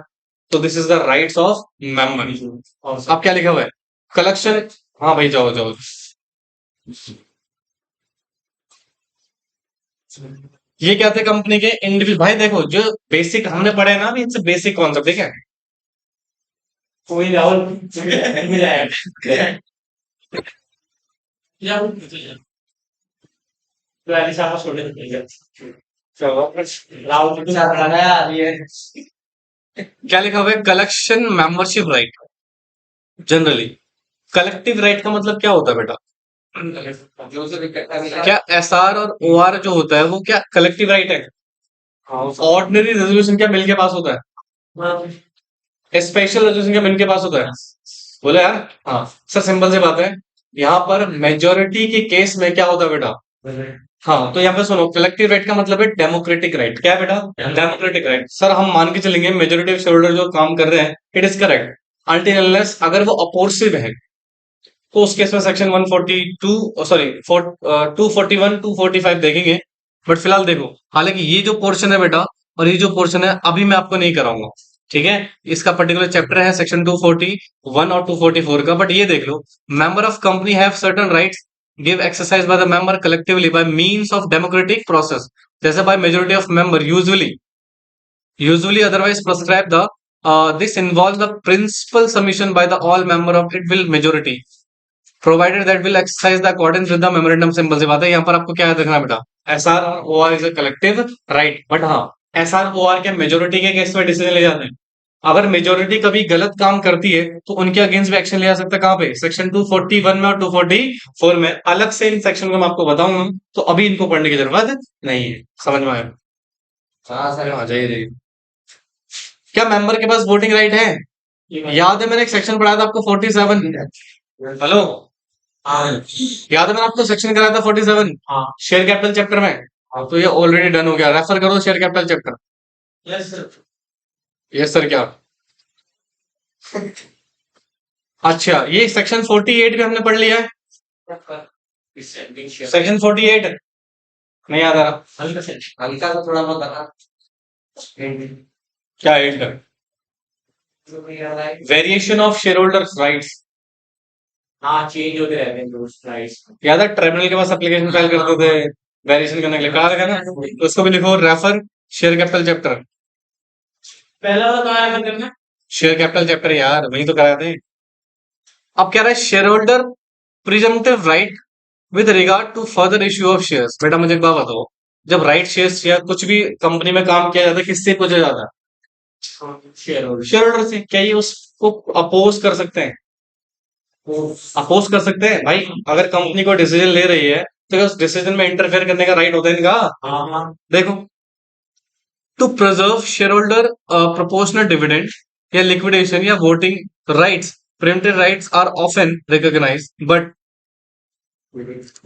तो this is the rights of member. अब क्या लिखा हुआ है? कलेक्शन। हाँ भाई जाओ जाओ। ये क्या थे कंपनी के इंडिविजुअल। भाई देखो जो बेसिक हमने पढ़े ना, इनसे बेसिक कॉन्सेप्ट देखे। कोई राहुल क्या लिखा हुआ है? Collection membership right. Generally collective right का मतलब क्या होता है बेटा? क्या एसआर और ओआर जो होता है वो क्या कलेक्टिव राइट है? ऑर्डिनरी रेजोल्यूशन क्या मिल के पास होता है? स्पेशल रेजोल्यूशन क्या मिल के पास होता है? बोले यार। हाँ सर, सिंपल सी बात है। यहाँ पर मेजोरिटी के केस में क्या होता है बेटा? हाँ, तो यहाँ पे सुनो, कलेक्टिव राइट का मतलब है डेमोक्रेटिक राइट। क्या है बेटा? Democratic right. सर हम मान के चलेंगे मेजोरिटी ऑफ शेयर होल्डर जो काम कर रहे हैं, it is correct until unless अगर वो अपोर्सिव है तो उस केस में सेक्शन 142 सॉरी 241 245 देखेंगे। बट फिलहाल देखो, हालांकि ये जो पोर्शन है बेटा और ये जो पोर्शन है अभी मैं आपको नहीं कराऊंगा, ठीक है? इसका पर्टिकुलर चैप्टर है सेक्शन 241 और 244 का। बट ये देख लो, member of company have certain rights give exercise by the member collectively by means of democratic process, जैसे by majority of member usually otherwise prescribe the this involves the principal submission by the all member of it will majority provided that will exercise the accordance with the memorandum। Simple सी बात है। यहाँ पर आपको क्या याद रखना बेटा? एसआर और OR is a collective right. But हाँ, एसआर ओआर के मेजोरिटी के केस में डिसीजन ले जाते हैं। अगर मेजोरिटी कभी गलत काम करती है तो उनके अगेंस्ट भी एक्शन लिया जा सकता है। कहाँ पे? सेक्शन 241 में और 244 में। अलग से इन सेक्शन को मैं आपको बताऊंगा, तो अभी इनको पढ़ने की जरूरत नहीं है। समझ में आया? हाँ सर, आ जाइए। क्या मेंबर के पास वोटिंग राइट है? याद है मैंने एक सेक्शन पढ़ाया था आपको 47। हेलो, याद है मैंने आपको सेक्शन कराया था 47 शेयर कैपिटल चैप्टर में। तो ये ऑलरेडी डन हो गया। रेफर करो share capital chapter. Yes sir. क्या? अच्छा, ये सेक्शन 48 भी हमने पढ़ लिया है। सेक्शन 48 नहीं याद आ रहा? हल्का सा थोड़ा बहुत क्या एड कर? Variation of share holders rights. हाँ, चेंज होते रहते हैं दोस्त राइट्स। याद है ट्रिब्यूनल के पास एप्लीकेशन फाइल करते थे वेरिएशन करने के लिए, कहा था ना? तो उसको भी लिखो, रेफर शेयर कैपिटल चैप्टर। पहला वाला कहाँ है करना? शेयर कैपिटल चैप्टर यार, वही तो कराते हैं। अब क्या रहा है? Shareholder presumptive right with regard to further issue of shares. बेटा मुझे एक बात बताओ, जब राइट शेयर्स या कुछ भी कंपनी में काम किया जाता है, किससे पूछा जाता है? शेयर होल्डर से। क्या ये उसको अपोज कर सकते हैं? अपोज कर सकते हैं भाई। अगर कंपनी को डिसीजन ले रही है तो उस डिसीजन में इंटरफेयर करने का राइट होता है इनका। देखो, to preserve share holder proportional dividend या लिक्विडेशन या voting rights, preempted rights are often recognised but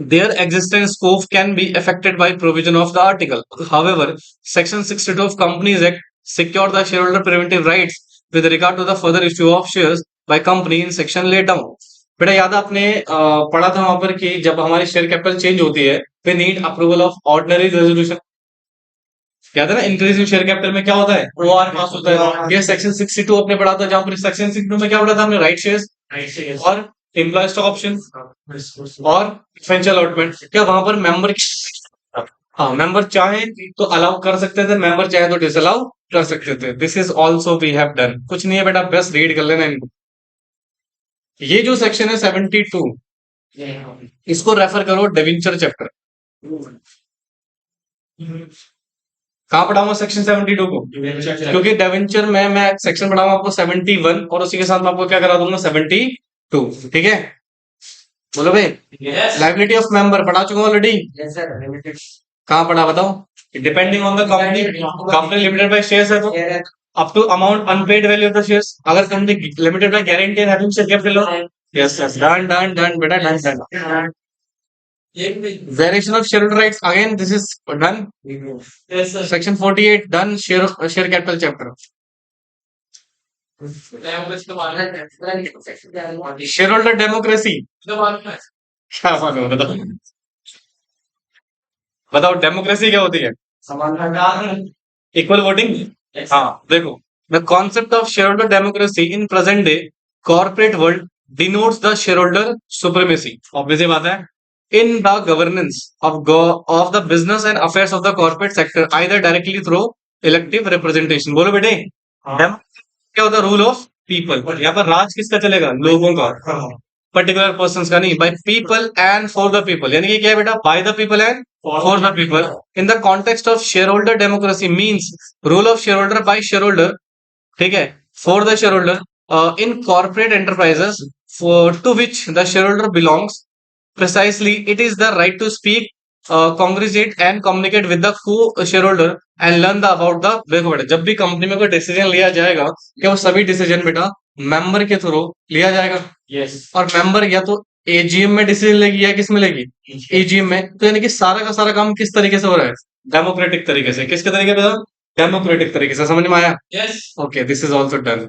their existence scope can be affected by provision of the article. However, Section 62 of Companies Act secure the shareholder preemptive rights with regard to the further issue of shares by company in section laid down. बेटा याद है आपने पढ़ा था वहां पर कि जब हमारी शेयर कैपिटल चेंज होती है वे need approval of ordinary resolution. याद है ना? इंक्रीज इन शेयर कैपिटल में क्या होता है? ओआर पास होता है। ये सेक्शन 62 आपने पढ़ा था, जहां पर सेक्शन 62 में क्या पढ़ा था हमने? राइट शेयर्स और एम्प्लॉय स्टॉक ऑप्शन और प्रेफरेंशियल अलॉटमेंट। क्या वहां पर मेंबर, हाँ मेंबर चाहे तो अलाउ कर सकते थे, मेंबर चाहे तो डिसअलाउ कर सकते थे। This is also we have done. कुछ नहीं है बेटा, बस रीड कर लेना इनको। ये जो सेक्शन है 72, इसको रेफर करो डेविंचर चैप्टर। कहाँ पढ़ाऊंगा सेक्शन 72 को? क्योंकि डेवेंचर में मैं सेक्शन पढ़ाऊंगा आपको 71 और उसी के साथ मैं आपको क्या करा दूंगा 72। ठीक है, बोलो भाई। लाइबिलिटी ऑफ मेंबर पढ़ा चुका हूँ ऑलरेडी। कहाँ पढ़ा बताओ? Depending on the company, company limited by shares है तो up to amount unpaid value of the shares. अगर company limited by guarantee and having share capital हो, yes yes, done done done बेटा, done done. Variation of shareholder rights, again this is done. Section 48 done. Share capital chapter. Shareholder democracy क्या मालूम है, बताओ बताओ democracy क्या होती है? Equal voting. हाँ देखो, the concept of shareholder democracy in present day corporate world denotes the shareholder supremacy. Obvious बात है, in the governance of the business and affairs of the corporate sector either directly through elective representation। बोलो बेटे, क्या होता है? Rule of people. यहाँ पर राज किसका चलेगा? लोगों का, पर्टिकुलर पर्सन का नहीं। By people and for the people, यानी कि क्या है बेटा? By the people and for the people. In the context of share holder democracy means rule of share holder by shareholder, ठीक है, for the share holder in corporate enterprises to which the share holder belongs. Precisely, it is the right to speak, congregate and communicate with the co-shareholder and learn the about the। देखो बेटा, जब भी company में कोई decision लिया जाएगा, क्या वो सभी डिसीजन बेटा मेंबर के थ्रू लिया जाएगा? यस। और मेंबर या तो एजीएम में डिसीजन लेगी या किस में लेगी? एजीएम में। तो यानी कि सारा का सारा काम किस तरीके से हो रहा है? डेमोक्रेटिक तरीके से। किसके तरीके पे? डेमोक्रेटिक तरीके से। समझ में आया? Yes. Okay, this is also done.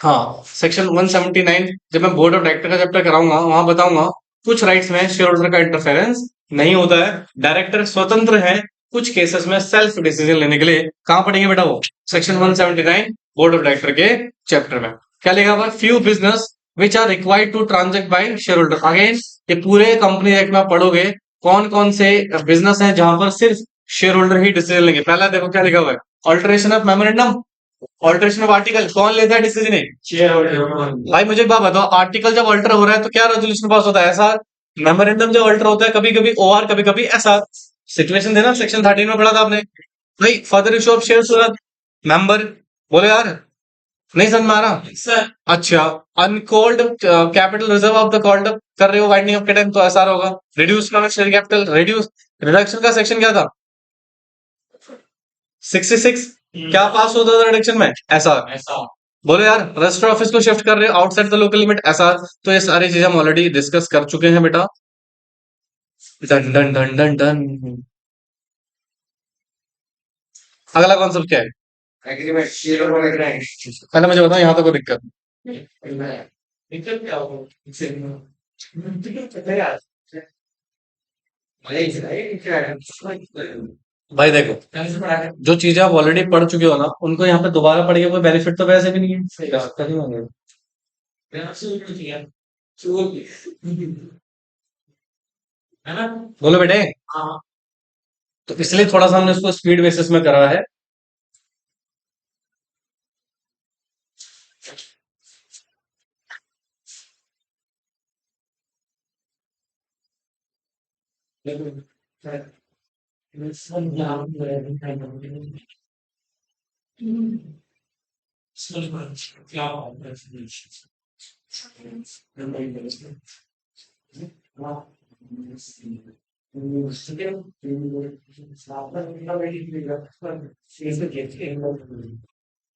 हाँ, सेक्शन 179 जब मैं बोर्ड ऑफ डायरेक्टर का चैप्टर कराऊंगा वहां बताऊंगा कुछ राइट्स में शेयर होल्डर का इंटरफेरेंस नहीं होता है, डायरेक्टर स्वतंत्र है कुछ केसेस में सेल्फ डिसीजन लेने के लिए। कहां पढ़ेंगे बेटा वो? सेक्शन 179 बोर्ड ऑफ डायरेक्टर के चैप्टर में। क्या लिखा हुआ? Few business which are required to transact by shareholder. Again ये पूरे कंपनी एक्ट में पढ़ोगे कौन कौन से बिजनेस है जहां पर सिर्फ शेयर होल्डर ही डिसीजन लेंगे। पहला देखो क्या लिखा हुआ है? Alteration of memorandum, alteration of article, कौन लेता है डिसीजन? Share holder. भाई मुझे एक बात बताओ, आर्टिकल जब अल्टर हो रहा है तो क्या रेजोल्यूशन पास होता है? ऐसा। मेमोरेंडम जब अल्टर होता है कभी कभी ओआर, कभी कभी ऐसा। सिचुएशन देना सेक्शन 13 में पढ़ा था आपने भाई। Further issue of share Surat member, बोले यार नहीं समझ में आ रहा? अच्छा, uncalled capital reserve of the called कर रहे हो वाइंडिंग अप के टाइम तो ऐसा होगा। Reduce share capital, reduce reduction का सेक्शन क्या था? 66 क्या पास होता था रिडक्शन में? ऐसा। बोलो यार, रजिस्टर ऑफिस को शिफ्ट कर रहे हो आउटसाइड द लोकल लिमिट, ऐसा। तो ये सारी चीजें हम ऑलरेडी डिस्कस कर चुके हैं बेटा। Done done done done done. अगला कॉन्सेप्ट क्या है? Agreement, share holder agreement. पहले मुझे बताओ यहाँ तक कोई दिक्कत? दिक्कत क्या होगा? भाई देखो, जो चीजें आप ऑलरेडी पढ़ चुके हो ना उनको यहाँ पे दोबारा पढ़ के कोई बेनिफिट तो वैसे भी नहीं है। बोलो बेटे। तो इसलिए थोड़ा सा हमने उसको स्पीड बेसिस में करा है।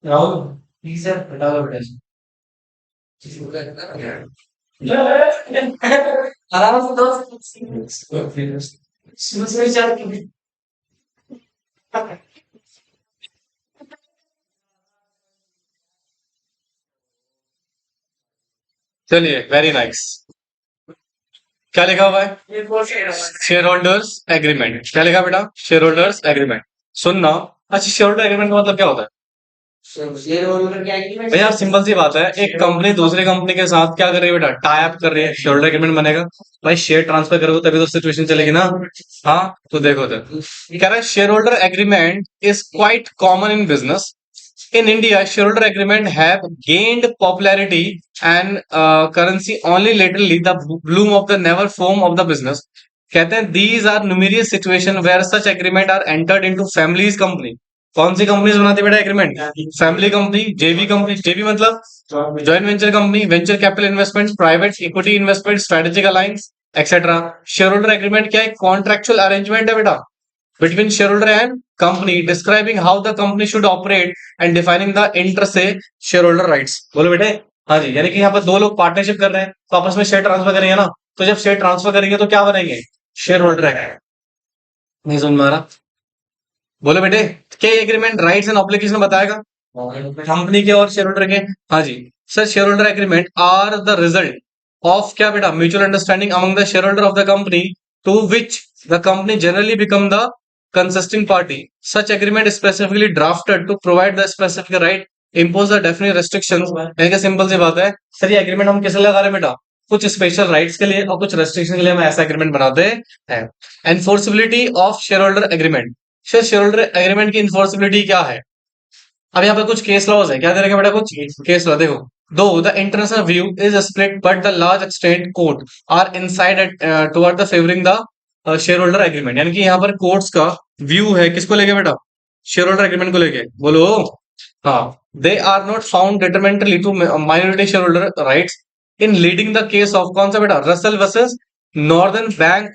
राहुल प्लीज सर हटा दो बेटा आराम से दो। चलिए, वेरी नाइस। क्या लिखा हुआ है? Share holders agreement. क्या लिखा बेटा? Share holders agreement. सुनना। अच्छा, शेयर होल्डर एग्रीमेंट का मतलब क्या होता है? शेयर होल्डर क्या एग्रीमेंट? भैया सिंपल सी बात है, एक कंपनी दूसरी कंपनी के साथ क्या कर रही है बेटा, टाई अप कर रही है, शेयर होल्डर एग्रीमेंट बनेगा। भाई शेयर ट्रांसफर करोगे तभी तो सिचुएशन चलेगी ना। हाँ तो देखो तो कह रहा है share holder agreement is quite common in business. In India, shareholder agreement have gained popularity and currency only lately, the bloom of the never form of the business. कहते हैं these are numerous situation where such agreement are entered into families company. कौन सी companies बनाती है बेटा agreement? Family company, जेवी company, जेवी मतलब joint venture company, venture capital investment, private equity investment, strategic alliance etcetera. Share holder agreement क्या है? Contractual arrangement है बेटा between shareholder and company describing how the company should operate and defining the inter से shareholder rights। बोलो बेटे। हाँ जी, यानी कि यहाँ पर दो लोग पार्टनरशिप कर रहे हैं तो आपस में शेयर ट्रांसफर करेंगे ना, तो जब शेयर ट्रांसफर करेंगे तो क्या बनाएंगे? शेयर होल्डर है। नहीं समझ में आ रहा? बोलो बेटे। क्या एग्रीमेंट राइट्स एंड ऑब्लिगेशन बताएगा कंपनी के और शेयर होल्डर के? हाँ जी sir, share holder agreement are the result of क्या बेटा, mutual understanding among the share holder of the company to which the company generally become the consisting party. Such agreement is specifically drafted to provide the specific right, impose the definite restrictions। यानी कि simple सी बात है sir, ये agreement हम किस लिए लगा रहे हैं बेटा? कुछ स्पेशल राइट्स के लिए और कुछ रेस्ट्रिक्शन के लिए हम ऐसा एग्रीमेंट बनाते हैं। Enforceability of share holder agreement. Share holder agreement की इन्फोर्सिबिलिटी क्या है? अब यहाँ पे कुछ केस लॉज है, क्या दे रखे बेटा? कुछ केस लॉ देखो। Though the international view is split but the large extent court are inside toward the favouring the share holder agreement. यानी कि यहाँ पर कोर्ट्स का व्यू है किसको लेके बेटा? शेयर होल्डर एग्रीमेंट को लेके। बोलो। हाँ, they are not found detrimentally to minority share holder rights in leading the case of कौन सा बेटा? Russell versus Northern Bank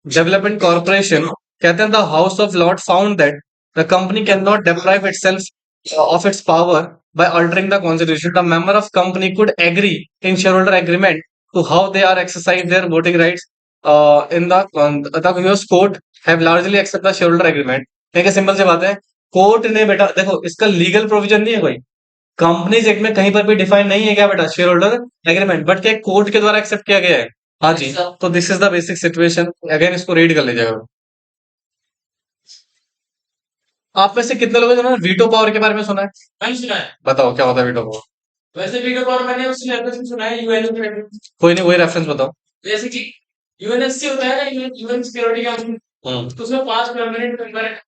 Development Corporation. कहते हैं the House of Lord found that the company can not deprive itself of its power by altering the constitution. The member of company could agree in shareholder agreement to how they are exercise their voting rights in the US court have largely accept the shareholder agreement। देखिए simple सी बात है, court ने बेटा देखो इसका legal provision नहीं है कोई, कंपनीज एक्ट में कहीं पर भी डिफाइन नहीं है क्या बेटा शेयर होल्डर एग्रीमेंट, बट क्या कोर्ट के द्वारा एक्सेप्ट किया गया है। हाँ जी, तो this is the basic situation. Again इसको रीड कर लीजिएगा। आप में से कितने लोगों ने जिन्होंने वीटो पावर के बारे में सुना है? नहीं सुना है। बताओ क्या होता है वीटो पावर? वैसे वीटो पावर मैंने उससे रेफरेंस में सुना है, यूएन। कोई नहीं, वही रेफरेंस बताओ। जैसे कि यूएनएससी होता है ना, यूएन सिक्योरिटी काउंसिल, तो उसमें 5 परमानेंट मेंबर है,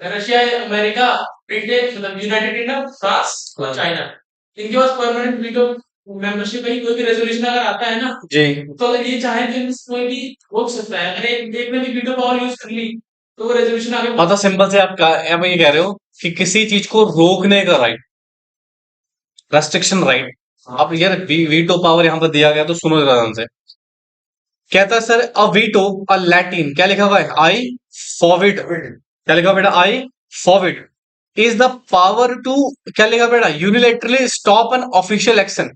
रशिया, अमेरिका, ब्रिटेन, मतलब यूनाइटेड किंगडम, फ्रांस और चाइना। इनके पास परमानेंट वीटो मेंबरशिप है। कोई भी रेजोल्यूशन अगर आता है ना, जी, तो अगर ये चाहे तो कोई भी रोक सकता है। अगर एक ने भी वीटो पावर यूज कर ली तो वो रेजोल्यूशन आगे मतलब सिंपल से आप ये कह रहे हो कि किसी चीज को रोकने का राइट, रेस्ट्रिक्शन राइट। अब यार वीटो पावर यहाँ पर दिया गया तो सुनो जरा ध्यान से। कहता है सर अ वीटो, अ लैटिन, क्या लिखा हुआ है? आई फॉरविड। क्या लिखा हुआ बेटा? आई फॉरविड इज द पावर टू, क्या लिखा बेटा? Unilaterally stop an official action.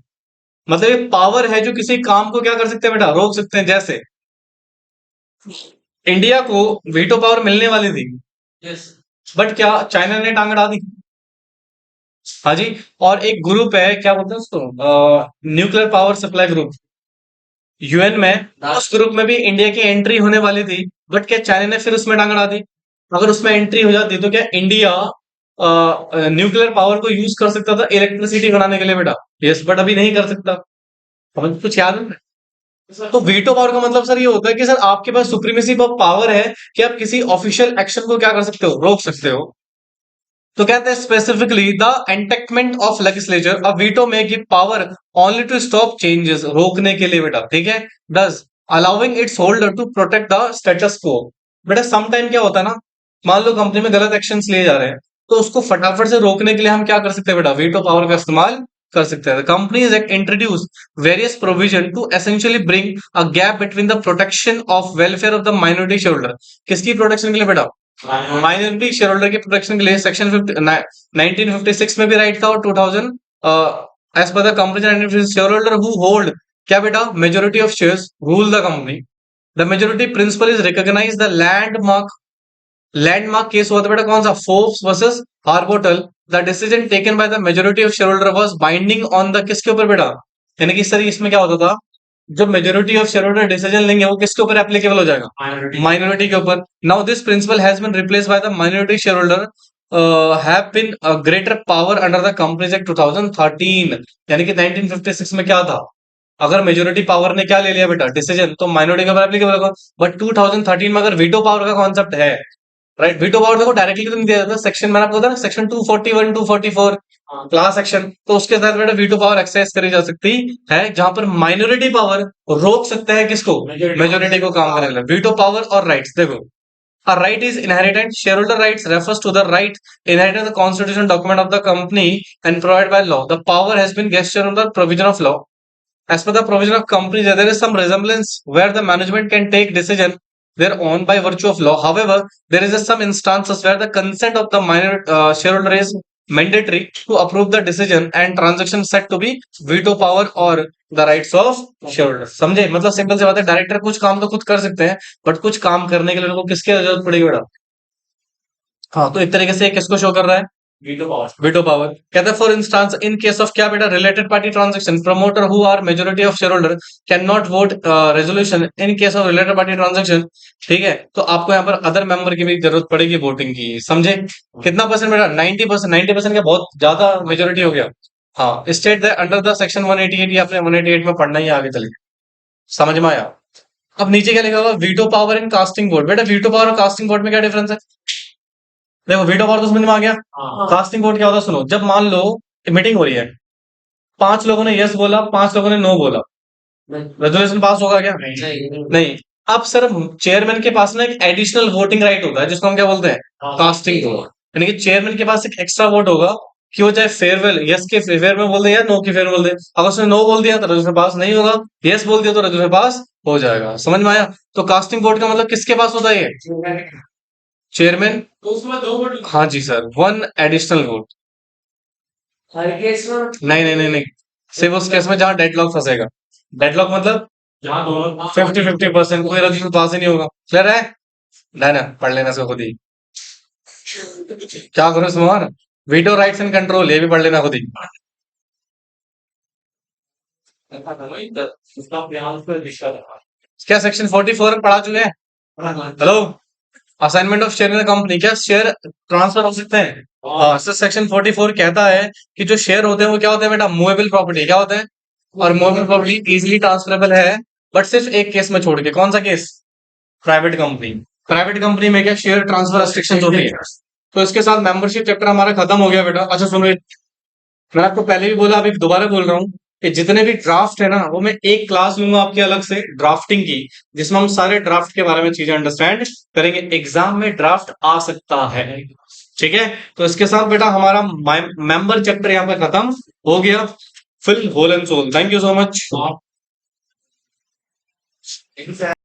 मतलब ये पावर है जो किसी काम को क्या कर सकते हैं बेटा? रोक सकते हैं। जैसे इंडिया को वीटो पावर मिलने वाली थी, यस, बट क्या चाइना ने टांग अड़ा दी? हाँ जी। और एक ग्रुप है, क्या बोलते हैं उसको, nuclear power supply group, UN में। उस ग्रुप में भी इंडिया की एंट्री होने वाली थी, बट क्या चाइना ने फिर उसमें टांग अड़ा दी? अगर उसमें एंट्री हो जाती तो क्या इंडिया न्यूक्लियर पावर को यूज कर सकता था इलेक्ट्रिसिटी बनाने के लिए बेटा? यस, बट अभी नहीं कर सकता। समझ कुछ याद है? तो वीटो पावर का मतलब सर ये होता है कि सर आपके पास सुप्रीमेसी ऑफ पावर है कि आप किसी ऑफिशियल एक्शन को क्या कर सकते हो? रोक सकते हो। तो कहते हैं specifically the entrenchment of legislature, a veto may give power only to stop changes, रोकने के लिए बेटा, ठीक है। Does allowing its holder to protect the status quo. बेटा सम टाइम क्या होता है ना, मान लो कंपनी में गलत एक्शन लिए जा रहे हैं, तो उसको फटाफट से रोकने के लिए हम क्या कर सकते हैं बेटा? वीटो पावर का इस्तेमाल कर सकते हैं। Companies act introduce various provision to essentially bring a gap between the protection of welfare of the minority share holder. किसकी प्रोटेक्शन के लिए बेटा? माइनॉरिटी शेयर होल्डर के प्रोटेक्शन के लिए। सेक्शन 1956 में भी राइट था, और 2000 as per the company share holder who hold क्या बेटा? Majority of shares rule the company. The majority principle is recognise the landmark case हुआ था बेटा, कौन सा? Forbes versus Harbottle. The decision taken by the majority of share holder was binding on the किसके ऊपर बेटा? यानी कि सर इसमें क्या होता था, जो majority of share holder decision लेंगे वो किसके ऊपर एप्लीकेबल हो जाएगा? माइनॉरिटी के ऊपर। Now this principle has been replace by the minority share holder have been a greater power under the Companies Act 2013, यानी कि 1956 में क्या था, अगर मेजोरिटी पावर ने क्या ले लिया बेटा डिसीजन, तो माइनॉरिटी के ऊपर एप्लीकेबल होगा। बट 2013 में अगर वीटो पावर का कॉन्सेप्ट है, राइट, वीटो पावर देखो डायरेक्टली तो नहीं दिया जाता, सेक्शन मैंने आपको बताया सेक्शन 241 244 क्लास सेक्शन, तो उसके साथ बेटा वीटो पावर एक्सरसाइज करी जा सकती है, जहां पर माइनॉरिटी पावर रोक सकता है किसको, मेजोरिटी को काम करने के लिए। वीटो पावर और राइट्स देखो, a right is inherited. Shareholder rights refers to the right inherited in the constitutional document of the company and provided by law. The power has been gesture on the provision of law. As per the provision of companies, there is some resemblance where the management can take decision their own by virtue of law. However, there is some instances where the consent of the minor shareholder is mandatory to approve the decision and transaction set to be veto power or the rights of shareholder. समझे, मतलब simple सी बात है, director कुछ काम तो खुद कर सकते हैं, बट कुछ काम करने के लिए उनको किसकी जरूरत पड़ेगी बेटा। हाँ, तो एक तरीके से किसको शो कर रहा है, वीटो पावर। कहते हैं for instance in case of क्या बेटा, related party transaction, promoter who are majority of share holder can not vote resolution in case of related party transaction. ठीक है, तो आपको यहाँ पर अदर मेंबर की भी जरूरत पड़ेगी वोटिंग की, समझे। कितना परसेंट बेटा, 90%। 90% का बहुत ज्यादा मेजोरिटी हो गया। हाँ, state that under the section 188, या आपने 188 में पढ़ना ही आगे चल के, समझ में आया। अब नीचे क्या लिखा हुआ, veto power in casting vote. बेटा वीटो पावर और कास्टिंग वोट में क्या डिफरेंस है, देखो वीटो पावर तो समझ में आ गया। कास्टिंग वोट क्या होता है, सुनो, जब मान लो मीटिंग हो रही है, 5 लोगों ने यस बोला, 5 लोगों ने नो बोला, रेजोल्यूशन पास होगा क्या, नहीं। अब सर चेयरमैन के पास ना एक एडिशनल वोटिंग राइट होता है, जिसको हम क्या बोलते हैं, कास्टिंग वोट। यानी कि चेयरमैन के पास एक एक्स्ट्रा वोट होगा कि वो चाहे फेयरवेल यस के फेवर में बोल दे या नो के फेवर में बोल दे। अगर उसने नो बोल दिया तो रेजोल्यूशन पास नहीं होगा, यस बोल दिया तो रेजोल्यूशन पास हो जाएगा। समझ में आया। तो कास्टिंग वोट का मतलब किसके पास होता है, ये चेयरमैन। तो उसमें 2 वोट हाँ जी सर, 1 एडिशनल वोट। हर केस में नहीं नहीं नहीं नहीं, सिर्फ उस केस में जहां डेडलॉक फंसेगा। डेडलॉक मतलब जहाँ दोनों 50-50%, कोई रेजोल्यूशन पास ही नहीं होगा। क्लियर है, नहीं ना, पढ़ लेना इसको खुद ही। क्या करो सुमान, वीटो राइट्स एंड कंट्रोल, ये भी पढ़ लेना खुद ही। क्या सेक्शन 44 पढ़ा चुके हैं, hello. Assignment of share in the company, क्या शेयर ट्रांसफर हो सकते हैं। हाँ सर, सेक्शन 44 कहता है कि जो शेयर होते हैं वो क्या होते हैं बेटा, मूवेबल प्रॉपर्टी क्या होते हैं, और मूवेबल प्रॉपर्टी इजीली ट्रांसफरेबल है, बट सिर्फ एक केस में छोड़ के। कौन सा case, private company. Private company में क्या शेयर ट्रांसफर रेस्ट्रिक्शन होती है। तो इसके साथ मेंबरशिप चैप्टर हमारा खत्म हो गया बेटा। अच्छा सुनो, मैं आपको पहले भी बोला, अभी दोबारा बोल रहा हूँ कि जितने भी ड्राफ्ट है ना, वो मैं एक क्लास लूंगा आपकी अलग से ड्राफ्टिंग की, जिसमें हम सारे ड्राफ्ट के बारे में चीजें अंडरस्टैंड करेंगे। एग्जाम में ड्राफ्ट आ सकता है, ठीक है। तो इसके साथ बेटा हमारा मेंबर चैप्टर यहाँ पे खत्म हो गया, fill whole and sole. Thank you so much.